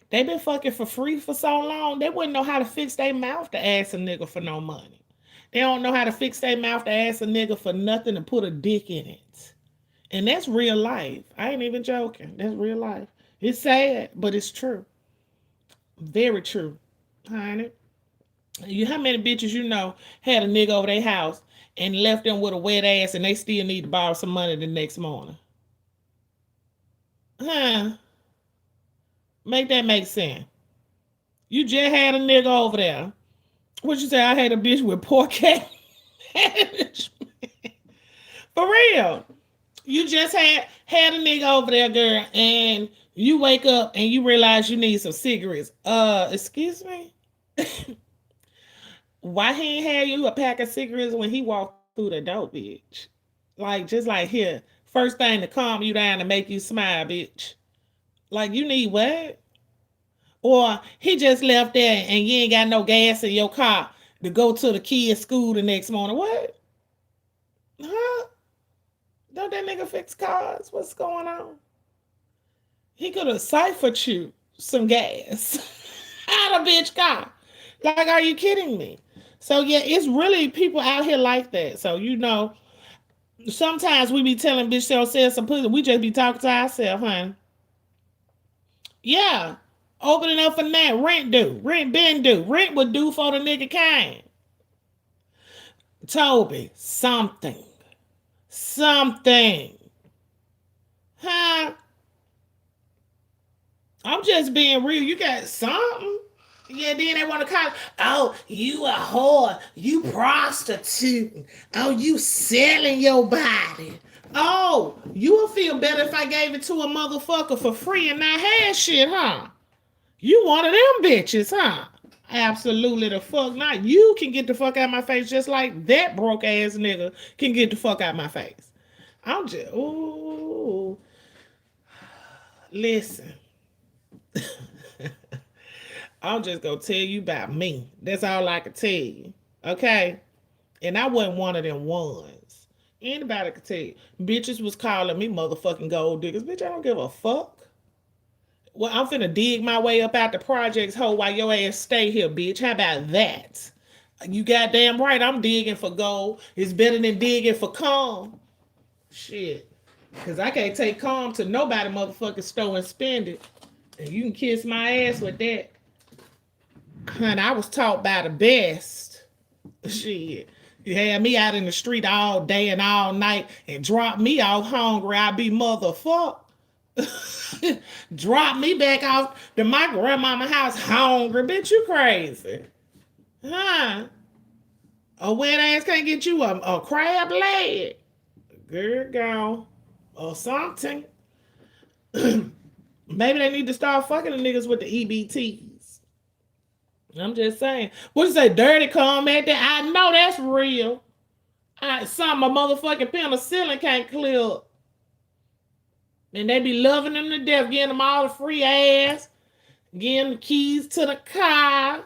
They've been fucking for free for so long. They wouldn't know how to fix their mouth to ask a nigga for no money. They don't know how to fix their mouth to ask a nigga for nothing and put a dick in it. And that's real life. I ain't even joking. That's real life. It's sad, but it's true. Very true. Honey. How many bitches you know had a nigga over their house and left them with a wet ass and they still need to borrow some money the next morning? Huh? Make that make sense. You just had a nigga over there. What you say? I had a bitch with poor cat management. For real. You just had a nigga over there, girl, and you wake up and you realize you need some cigarettes. Excuse me? Why he ain't had you a pack of cigarettes when he walked through the door, bitch? Like, just like here, first thing to calm you down and make you smile, bitch. Like, you need what? Or he just left there and you ain't got no gas in your car to go to the kids' school the next morning. What? Huh? Don't that nigga fix cars? What's going on? He could have ciphered you some gas out of bitch car. Like, are you kidding me? So yeah, it's really people out here like that. So sometimes we be telling bitch they'll sell some pussy. We just be talking to ourselves, honey. Yeah. Opening up for that. Rent due. Rent been due. Rent was due for the nigga came. Toby, something. Something. Huh? I'm just being real. You got something? Yeah, then they want to call, oh, you a whore. You prostitute. Oh, you selling your body. Oh, you will feel better if I gave it to a motherfucker for free and not had shit, huh? You one of them bitches, huh? Absolutely the fuck not. You can get the fuck out of my face just like that broke ass nigga can get the fuck out of my face. I'm just, ooh. Listen. I'm just gonna tell you about me. That's all I can tell you. Okay? And I wasn't one of them ones. Anybody could tell you. Bitches was calling me motherfucking gold diggers. Bitch, I don't give a fuck. Well, I'm finna dig my way up out the projects hole while your ass stay here, bitch. How about that? You goddamn right, I'm digging for gold. It's better than digging for calm. Shit. Because I can't take calm to nobody motherfucking store and spend it. And you can kiss my ass with that. Honey, I was taught by the best. Shit. You had me out in the street all day and all night and drop me off hungry, I'd be motherfucked. Drop me back off to my grandmama house hungry. Bitch, you crazy. Huh? A wet ass can't get you a crab leg. Good girl. Or something. Maybe they need to start fucking the niggas with the EBTs. I'm just saying. What you say, dirty comment that? I know that's real. Some of motherfucking penicillin can't clear up. And they be loving them to death, getting them all the free ass, getting the keys to the car.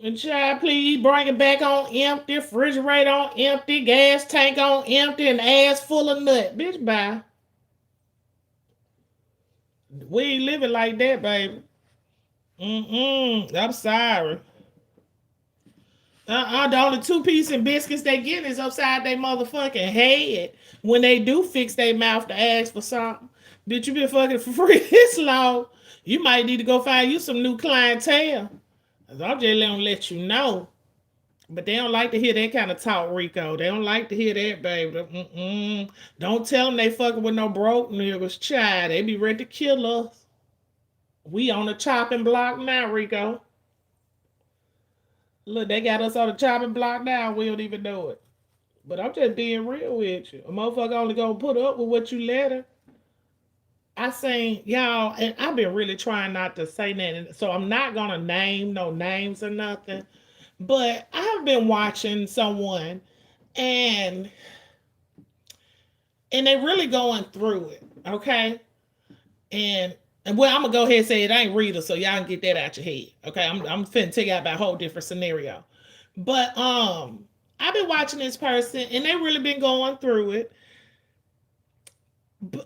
And child, please bring it back on empty, refrigerator on empty, gas tank on empty, and ass full of nut. Bitch, bye. We ain't living like that, baby. I'm sorry. The only 2-piece and biscuits they get is upside their motherfucking head when they do fix their mouth to ask for something. Bitch, you been fucking for free this long. You might need to go find you some new clientele. I'm just let you know. But they don't like to hear that kind of talk, Rico. They don't like to hear that, baby. Don't tell them they fucking with no broke niggas, child. They be ready to kill us. We on the chopping block now, Rico. Look, they got us on the chopping block now. We don't even know it. But I'm just being real with you. A motherfucker only gonna put up with what you let her. I seen y'all, and I've been really trying not to say that, so I'm not gonna name no names or nothing. But I've been watching someone, and they really going through it, okay? And well, I'm gonna go ahead and say it ain't Rita, so y'all can get that out your head, okay? I'm finna tell you about a whole different scenario. But I've been watching this person, and they really been going through it.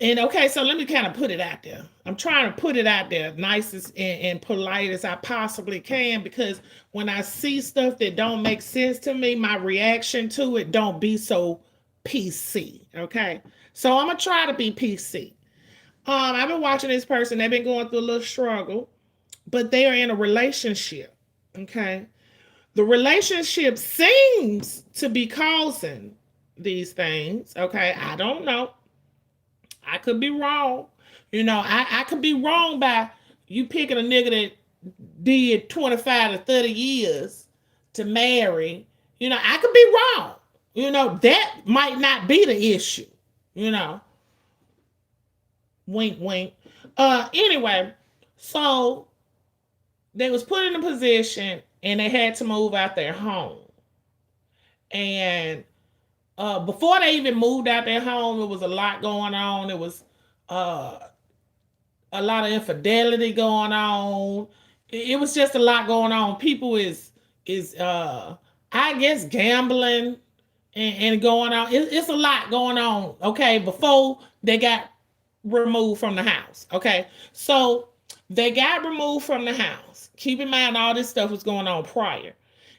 And okay, so let me kind of put it out there. I'm trying to put it out there nicest and polite as I possibly can, because when I see stuff that don't make sense to me, my reaction to it don't be so PC. Okay. So I'm gonna try to be PC. I've been watching this person, they've been going through a little struggle, but they are in a relationship. Okay. The relationship seems to be causing these things. Okay. I don't know. I could be wrong. I could be wrong by you picking a nigga that did 25 to 30 years to marry. I could be wrong. That might not be the issue. You know, wink, wink. Anyway, so they was put in a position and they had to move out their home. And before they even moved out their home, it was a lot going on. It was uh, a lot of infidelity going on. It was just a lot going on. People is I guess gambling and going on. It's a lot going on. Okay, before they got removed from the house. Okay, so they got removed from the house. Keep in mind all this stuff was going on prior.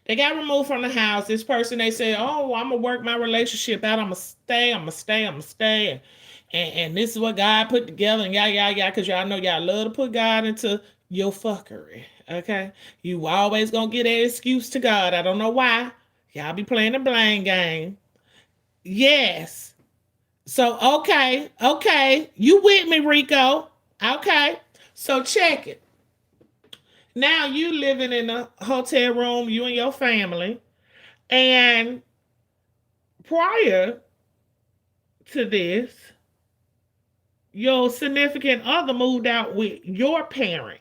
They got removed from the house. This person, they said, "Oh, I'm gonna work my relationship out. I'm gonna stay. I'm gonna stay. I'm gonna stay." And this is what God put together, and y'all, because y'all know y'all love to put God into your fuckery. Okay, you always gonna get an excuse to God. I don't know why. Y'all be playing the blame game. Yes. So okay, you with me, Rico? Okay. So check it. Now you living in a hotel room, you and your family, and prior to this, your significant other moved out with your parents,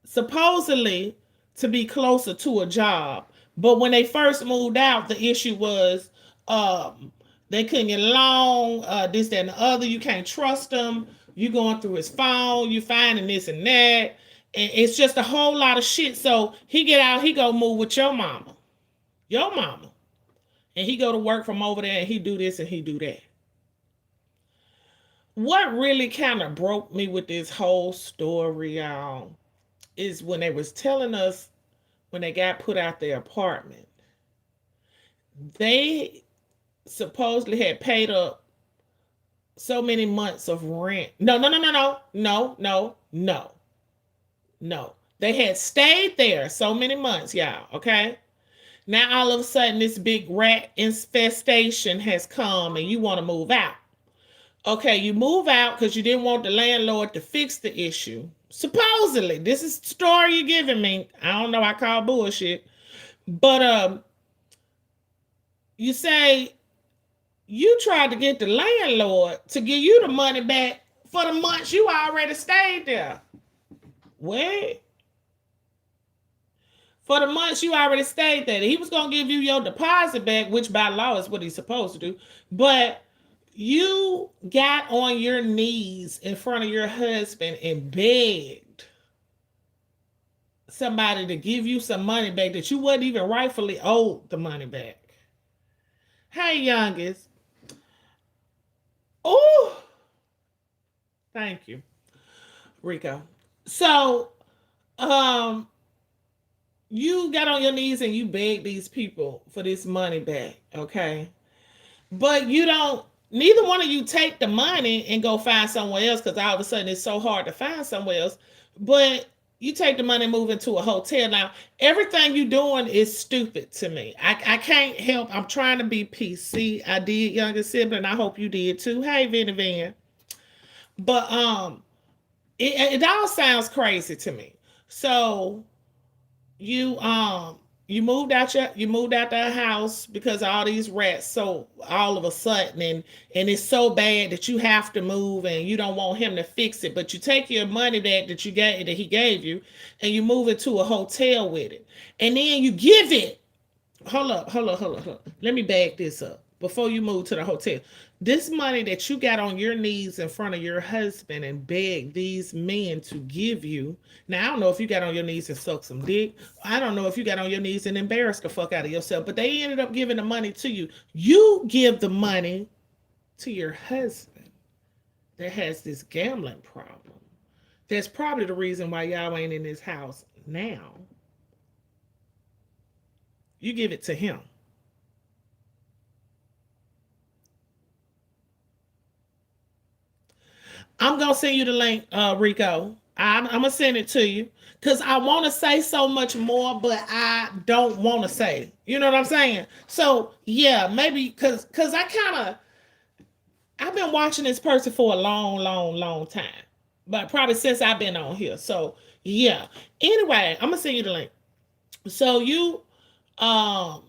supposedly to be closer to a job. But when they first moved out, the issue was they couldn't get along, this, that, and the other. You can't trust them. You going through his phone, you finding this and that. And it's just a whole lot of shit. So he get out, he go move with your mama. Your mama. And he go to work from over there and he do this and he do that. What really kind of broke me with this whole story, y'all, is when they was telling us when they got put out their apartment, they supposedly had paid up so many months of rent. No. They had stayed there so many months, y'all. Okay. Now all of a sudden this big rat infestation has come and you want to move out. Okay, you move out because you didn't want the landlord to fix the issue. Supposedly, this is the story you're giving me. I don't know, I call bullshit. But you say you tried to get the landlord to give you the money back for the months you already stayed there. Wait. For the months you already stayed there. He was going to give you your deposit back, which by law is what he's supposed to do. But you got on your knees in front of your husband and begged somebody to give you some money back that you wasn't even rightfully owed the money back. Hey, youngest. Oh, thank you, Rico. So, you got on your knees and you begged these people for this money back, okay? But neither one of you take the money and go find somewhere else, because all of a sudden it's so hard to find somewhere else. But you take the money and move into a hotel. Now, everything you doing is stupid to me. I can't help. I'm trying to be PC. I did, younger sibling. I hope you did too. Hey, Vinny Van. But it all sounds crazy to me. So you moved out the house because of all these rats. So all of a sudden, and it's so bad that you have to move, and you don't want him to fix it. But you take your money that he gave you, and you move it to a hotel with it, and then you give it. Hold up. Let me back this up before you move to the hotel. This money that you got on your knees in front of your husband and begged these men to give you. Now, I don't know if you got on your knees and sucked some dick. I don't know if you got on your knees and embarrassed the fuck out of yourself, but they ended up giving the money to you. You give the money to your husband that has this gambling problem. That's probably the reason why y'all ain't in this house now. You give it to him. I'm gonna send you the link, Rico. I'm gonna send it to you because I want to say so much more, but I don't want to say. You know what I'm saying? So yeah, maybe because I've been watching this person for a long, long, long time, but probably since I've been on here. So yeah. Anyway, I'm gonna send you the link. So you um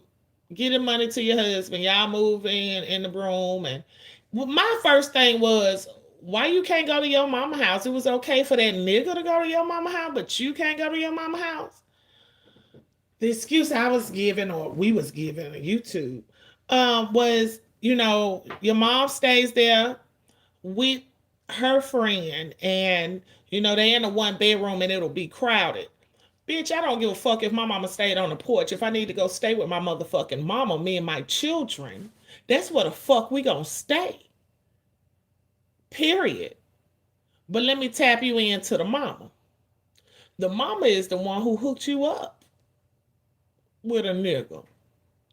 getting money to your husband, y'all move in the room, and well, my first thing was why you can't go to your mama house. It was okay for that nigga to go to your mama house, but you can't go to your mama house. The excuse I was given, or we was given on YouTube, was your mom stays there with her friend, and they in a one bedroom and it'll be crowded. Bitch, I don't give a fuck if my mama stayed on the porch. If I need to go stay with my motherfucking mama, me and my children, that's where the fuck we gonna stay. Period. But let me tap you into the mama. The mama is the one who hooked you up with a nigga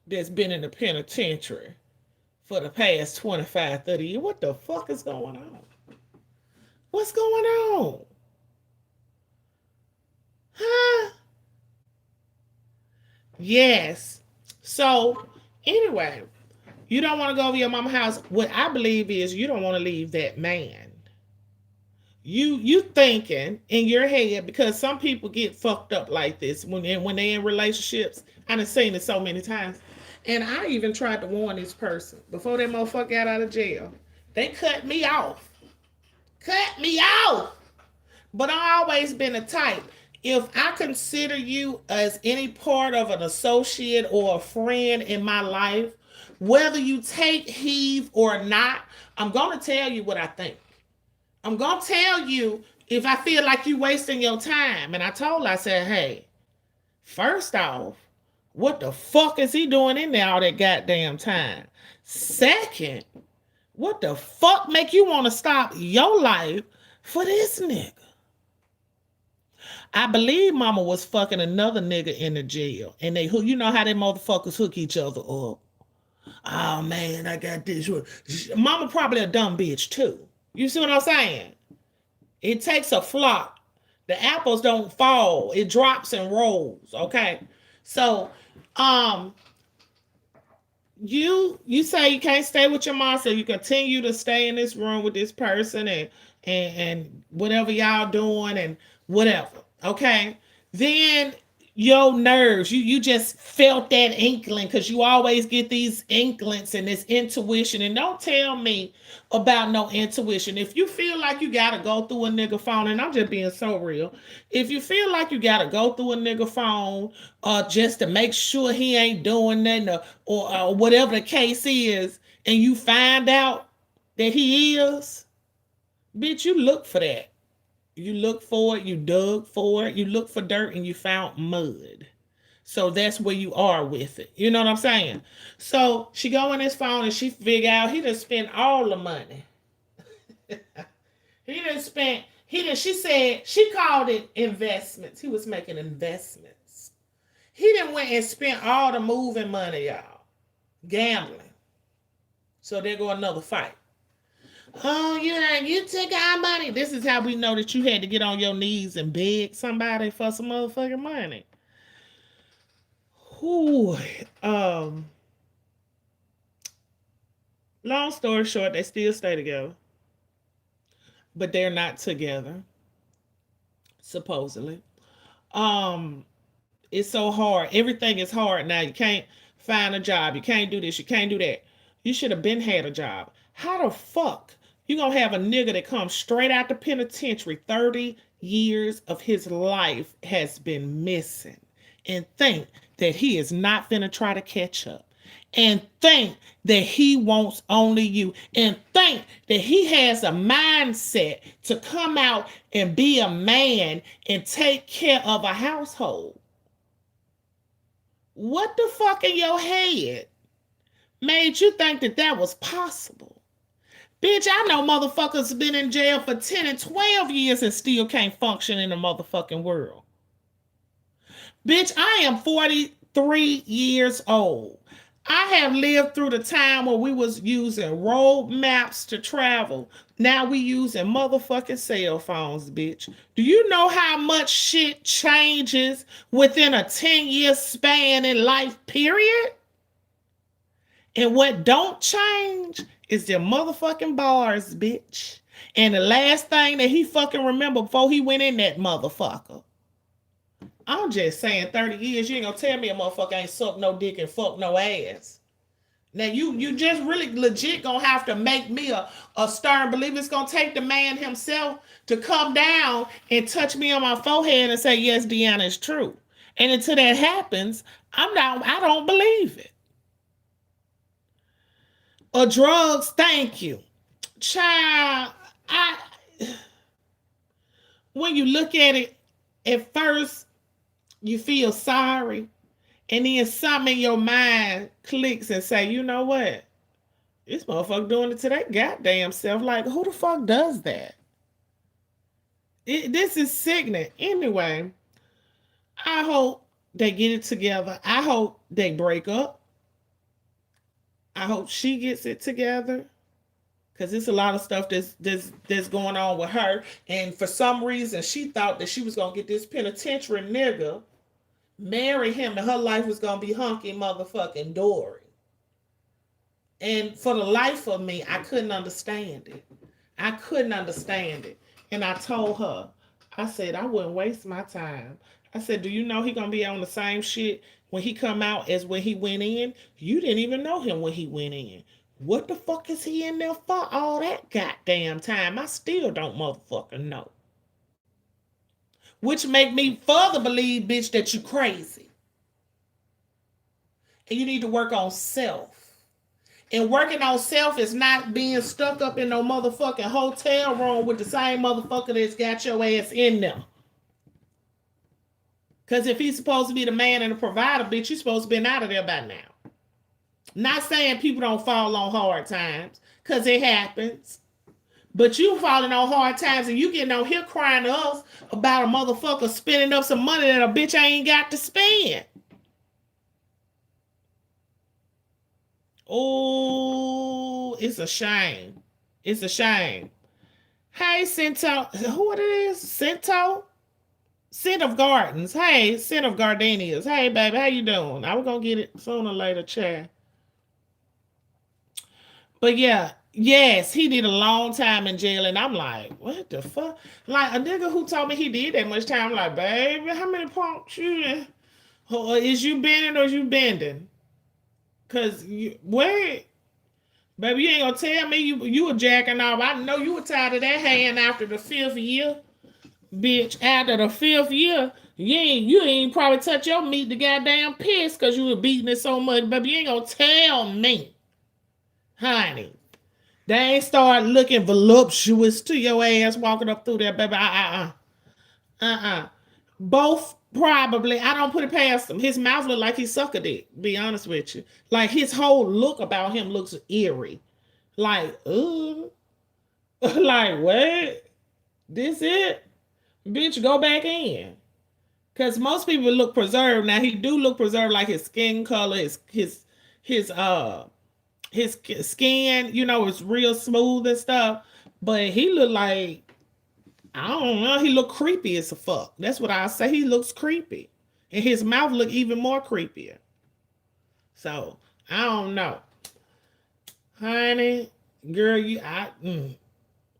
that's been in the penitentiary for the past 25, 30 years. What the fuck is going on? What's going on? Huh? Yes. So, anyway, you don't want to go over your mama's house. What I believe is you don't want to leave that man. You thinking in your head, because some people get fucked up like this when they're in relationships. I done seen it so many times. And I even tried to warn this person before that motherfucker got out of jail. They cut me off. Cut me off. But I always been the type. If I consider you as any part of an associate or a friend in my life, whether you take heed or not, I'm going to tell you what I think. I'm going to tell you if I feel like you wasting your time. And I said, hey, first off, what the fuck is he doing in there all that goddamn time? Second, what the fuck make you want to stop your life for this nigga? I believe mama was fucking another nigga in the jail. And they, you know how they motherfuckers hook each other up. Oh man, I got this. Mama probably a dumb bitch too. You see what I'm saying? It takes a flock. The apples don't fall. It drops and rolls. Okay. So, you say you can't stay with your mom, so you continue to stay in this room with this person and whatever y'all doing and whatever. Okay. Then your nerves, you just felt that inkling, because you always get these inklings and this intuition. And don't tell me about no intuition. If you feel like you gotta go through a nigga phone, and I'm just being so real, if you feel like you gotta go through a nigga phone just to make sure he ain't doing nothing, or whatever the case is, and you find out that he is, bitch, you look for that. You look for it, you dug for it, you look for dirt, and you found mud. So that's where you are with it. You know what I'm saying? So she go on his phone and she figure out he done spent all the money. She said, she called it investments. He was making investments. He done went and spent all the moving money, y'all. Gambling. So there go another fight. Oh, you took our money. This is how we know that you had to get on your knees and beg somebody for some motherfucking money. Whew. Long story short, they still stay together. But they're not together. Supposedly. It's so hard. Everything is hard now. You can't find a job. You can't do this. You can't do that. You should have been had a job. How the fuck you gonna have a nigga that comes straight out the penitentiary, 30 years of his life has been missing, and think that he is not finna try to catch up, and think that he wants only you, and think that he has a mindset to come out and be a man and take care of a household? What the fuck in your head made you think that that was possible? Bitch, I know motherfuckers been in jail for 10 and 12 years and still can't function in the motherfucking world. Bitch, I am 43 years old. I have lived through the time where we was using road maps to travel. Now we using motherfucking cell phones, bitch. Do you know how much shit changes within a 10-year span in life, period? And what don't change is their motherfucking bars, bitch. And the last thing that he fucking remember before he went in that motherfucker. I'm just saying, 30 years, you ain't gonna tell me a motherfucker ain't suck no dick and fuck no ass. Now you just really legit gonna have to make me a stern believer. It's gonna take the man himself to come down and touch me on my forehead and say, yes, Deanna, it's true. And until that happens, I don't believe it. Or drugs, thank you. Child, when you look at it, at first you feel sorry, and then something in your mind clicks and say, you know what? This motherfucker doing it to that goddamn self. Like, who the fuck does that? This is sickening. Anyway, I hope they get it together. I hope they break up. I hope she gets it together. Because there's a lot of stuff that's going on with her. And for some reason, she thought that she was going to get this penitentiary nigga, marry him, and her life was going to be hunky motherfucking dory. And for the life of me, I couldn't understand it. I couldn't understand it. And I told her, I said, I wouldn't waste my time. I said, do you know he going to be on the same shit when he come out as when he went in? You didn't even know him when he went in. What the fuck is he in there for all that goddamn time? I still don't motherfucking know. Which make me further believe, bitch, that you crazy. And you need to work on self. And working on self is not being stuck up in no motherfucking hotel room with the same motherfucker that's got your ass in there. Because if he's supposed to be the man and the provider, bitch, you're supposed to be out of there by now. Not saying people don't fall on hard times, because it happens. But you falling on hard times and you getting on here crying to us about a motherfucker spending up some money that a bitch ain't got to spend. Oh, it's a shame. It's a shame. Hey, Cento. Who it is? Cento? Scent of Gardens. Hey, Scent of Gardenias. Hey, baby, how you doing? I was going to get it sooner or later, chat. But yeah, yes, he did a long time in jail, and I'm like, what the fuck? Like, a nigga who told me he did that much time, I'm like, baby, how many pumps you in? Or is you bending or is you bending? Because, wait, baby, you ain't going to tell me you were jacking off. I know you were tired of that hand after the 5th year. Bitch, after the 5th year, you ain't probably touch your meat to goddamn piss because you were beating it so much, baby. You ain't going to tell me. Honey, they ain't start looking voluptuous to your ass walking up through there, baby. Both probably. I don't put it past him. His mouth look like he suck a dick, be honest with you. Like, his whole look about him looks eerie. Like, like, what? This it? Bitch, go back in. Because most people look preserved. Now, he do look preserved, like his skin color, his skin, you know, is real smooth and stuff, but he look like, I don't know, he look creepy as a fuck. That's what I say. He looks creepy, and his mouth look even more creepier. So I don't know, honey, girl. I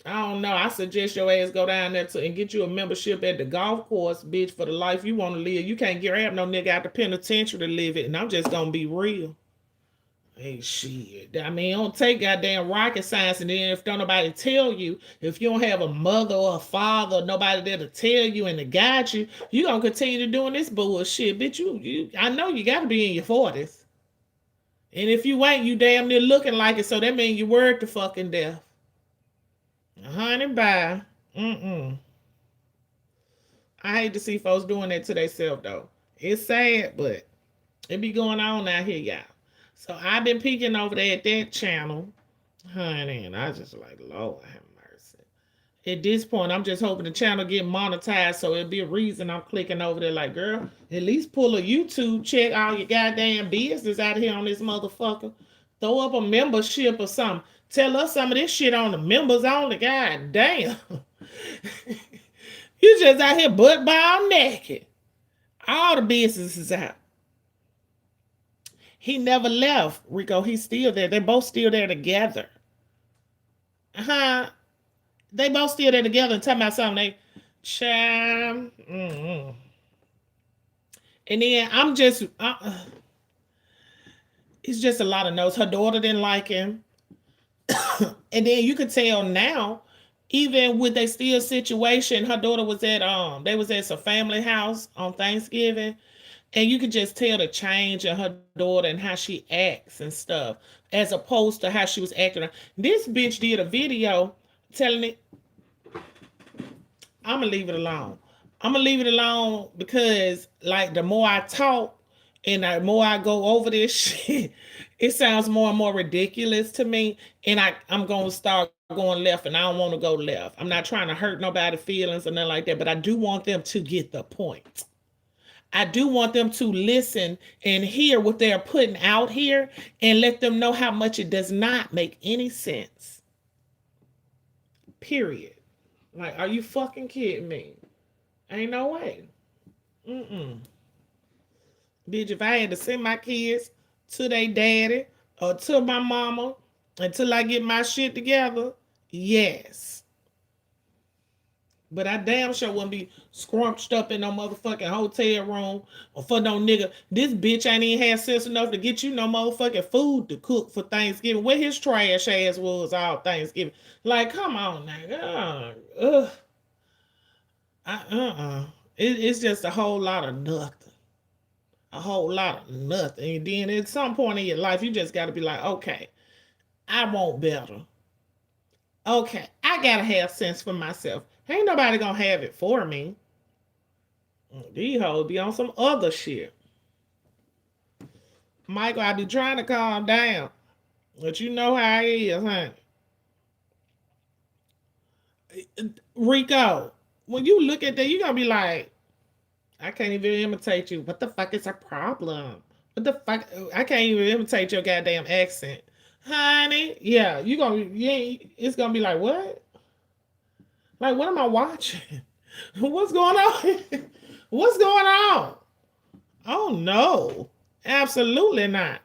don't know. I suggest your ass go down there and get you a membership at the golf course, bitch, for the life you want to live. You can't grab no nigga out the penitentiary to live it, and I'm just gonna be real. Hey, shit. I mean, don't take goddamn rocket science, and then if don't nobody tell you, if you don't have a mother or a father, nobody there to tell you and to guide you, you gonna continue to doing this bullshit, bitch. I know you gotta be in your 40s, and if you ain't, you damn near looking like it. So that means you worth the fucking death, honey. Bye. I hate to see folks doing that to themselves though. It's sad, but it be going on out here, y'all. So I've been peeking over there at that channel, Honey, and I just like, Lord have mercy. At this point, I'm just hoping the channel get monetized, so it'll be a reason I'm clicking over there. Like, girl, at least pull a YouTube, check all your goddamn business out here on this motherfucker. Throw up a membership or something. Tell us some of this shit on the members only. God damn. You just out here butt ball naked. All the business is out. He never left, Rico. He's still there. They're both still there together. Huh? They both still there together and talking about something. They, child. And then I'm just, it's just a lot of notes. Her daughter didn't like him. And then you could tell now, even with their still situation, her daughter was at, they was at some family house on Thanksgiving. And you could just tell the change in her daughter and how she acts and stuff, as opposed to how she was acting. This bitch did a video telling it, I'm gonna leave it alone. I'm gonna leave it alone because, like, the more I talk and the more I go over this shit, it sounds more and more ridiculous to me. And I'm gonna start going left, and I don't want to go left. I'm not trying to hurt nobody's feelings or nothing like that, but I do want them to get the point. I do want them to listen and hear what they're putting out here and let them know how much it does not make any sense. Period. Like, are you fucking kidding me? Ain't no way. Mm-mm. Bitch, if I had to send my kids to their daddy or to my mama until I get my shit together, yes. But I damn sure wouldn't be scrunched up in no motherfucking hotel room or for no nigga. This bitch ain't even had sense enough to get you no motherfucking food to cook for Thanksgiving. Where his trash ass was all Thanksgiving. Like, come on now. It's just a whole lot of nothing. A whole lot of nothing. And then at some point in your life, you just got to be like, okay, I want better. Okay, I got to have sense for myself. Ain't nobody gonna have it for me. These hoes be on some other shit. Michael, I be trying to calm down. But you know how it is, huh? Rico, when you look at that, you're gonna be like, I can't even imitate you. What the fuck is a problem? What the fuck? I can't even imitate your goddamn accent. Honey, yeah, it's gonna be like, what? Like, what am I watching? What's going on? What's going on? Oh no, absolutely not.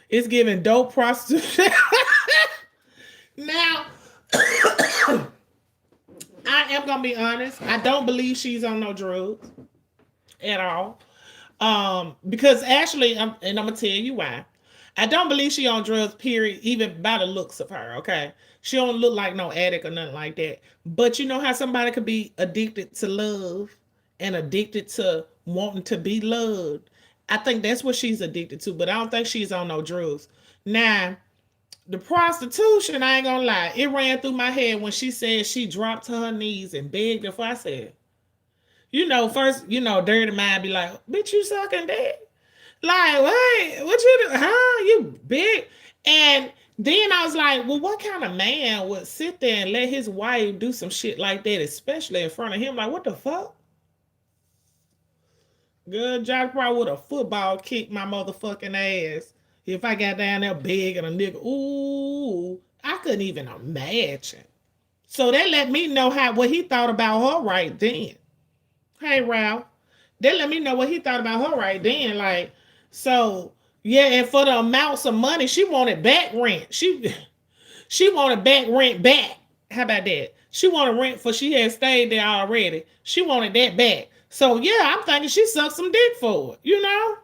It's giving dope prostitution. Now, I am gonna be honest. I don't believe she's on no drugs at all. Because actually, and I'm gonna tell you why. I don't believe she on drugs, period, even by the looks of her, okay? She don't look like no addict or nothing like that. But you know how somebody could be addicted to love and addicted to wanting to be loved? I think that's what she's addicted to, but I don't think she's on no drugs. Now, the prostitution, I ain't gonna lie, it ran through my head when she said she dropped to her knees and begged if I said, first, dirty mind be like, bitch, you sucking dick? Like, wait, what you do? Huh? You big? And then I was like, well, what kind of man would sit there and let his wife do some shit like that, especially in front of him? Like, what the fuck? Good job, probably would have football kicked my motherfucking ass if I got down there big and a nigga. Ooh, I couldn't even imagine. So that let me know what he thought about her right then. Hey, Ralph. They let me know what he thought about her right then. Like, so yeah, and for the amounts of money, she wanted back rent. She wanted back rent back. How about that? She wanted rent for she had stayed there already. She wanted that back. So yeah, I'm thinking she sucked some dick for it,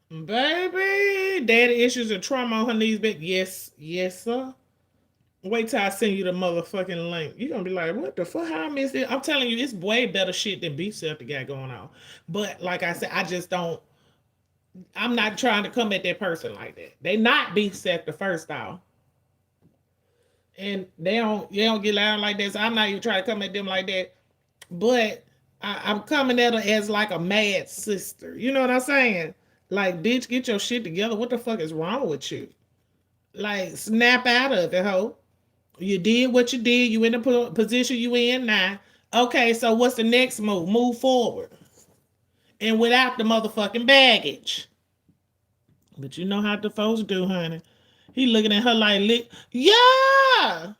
Baby, daddy issues and trauma on her knees back. Yes, sir. Wait till I send you the motherfucking link. You're gonna be like, what the fuck? How I missed it? I'm telling you, it's way better shit than Beef Self got going on. But like I said, I just don't. I'm not trying to come at that person like that. They not Beef Self the first off, and they don't get loud like that. So I'm not even trying to come at them like that. But I'm coming at her as like a mad sister. You know what I'm saying? Like, bitch, get your shit together. What the fuck is wrong with you? Like, snap out of it, ho. You did what you did. You in the position you in now. Okay, so what's the next move? Move forward. And without the motherfucking baggage. But you know how the folks do, honey. He looking at her like, yeah.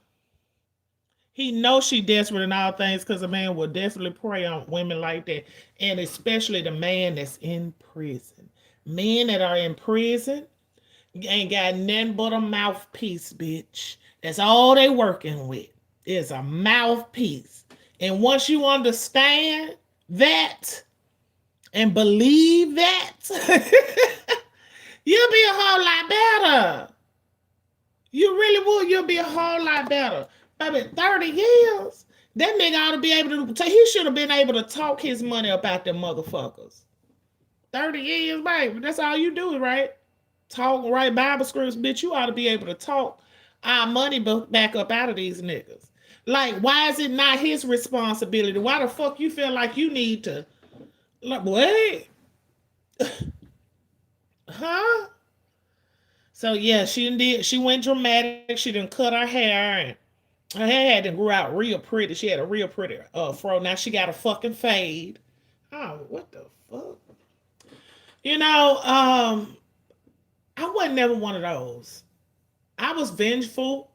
He knows she desperate in all things because a man will definitely prey on women like that. And especially the man that's in prison. Men that are in prison ain't got nothing but a mouthpiece, bitch. That's all they working with is a mouthpiece. And once you understand that and believe that, you'll be a whole lot better. You really will. You'll be a whole lot better. Baby, 30 years, that nigga ought to be able to, he should have been able to talk his money about them motherfuckers. 30 years, baby. That's all you do, right? Talk, write Bible scripts, bitch. You ought to be able to talk our money back up out of these niggas. Like, why is it not his responsibility? Why the fuck you feel like you need to? Like, wait. Huh? So yeah, she went dramatic. She done cut her hair, and her hair had to grow out real pretty. She had a real pretty fro. Now she got a fucking fade. Oh, what the fuck? You know, I wasn't never one of those. I was vengeful,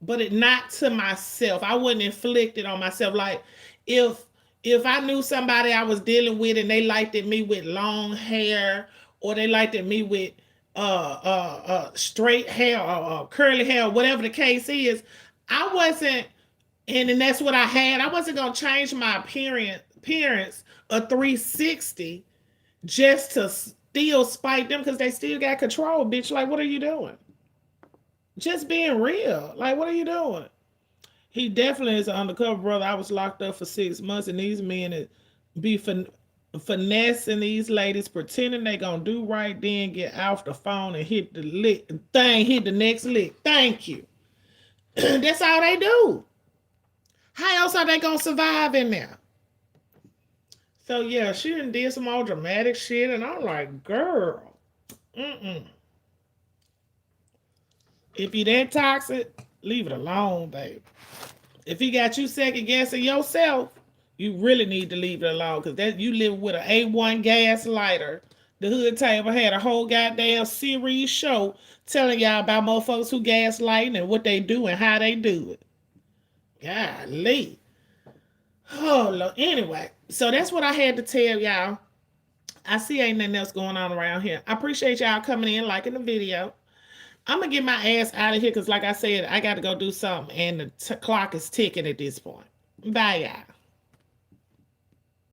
but it not to myself. I wasn't inflicted on myself. Like, if I knew somebody I was dealing with and they liked it me with long hair, or they liked it me with straight hair or curly hair, whatever the case is, I wasn't, and that's what I had. I wasn't gonna change my appearance a 360 just to still spite them because they still got control, bitch. Like, what are you doing? Just being real. Like, what are you doing? He definitely is an undercover brother. I was locked up for 6 months, and these men be finessing these ladies, pretending they gonna do right, then get off the phone and hit the lick thing, hit the next lick. Thank you. That's all they do. How else are they gonna survive in there? So yeah, she done did some more dramatic shit, and I'm like, girl, if you that toxic, leave it alone, babe. If he got you second guessing yourself, you really need to leave it alone, because that you live with an A1 gaslighter. The Hood Table had a whole goddamn series show telling y'all about motherfuckers who gaslighting and what they do and how they do it. Golly. Oh, Lord. Anyway, so that's what I had to tell y'all. I see ain't nothing else going on around here. I appreciate y'all coming in, liking the video. I'm going to get my ass out of here because, like I said, I got to go do something, and the clock is ticking at this point. Bye, y'all.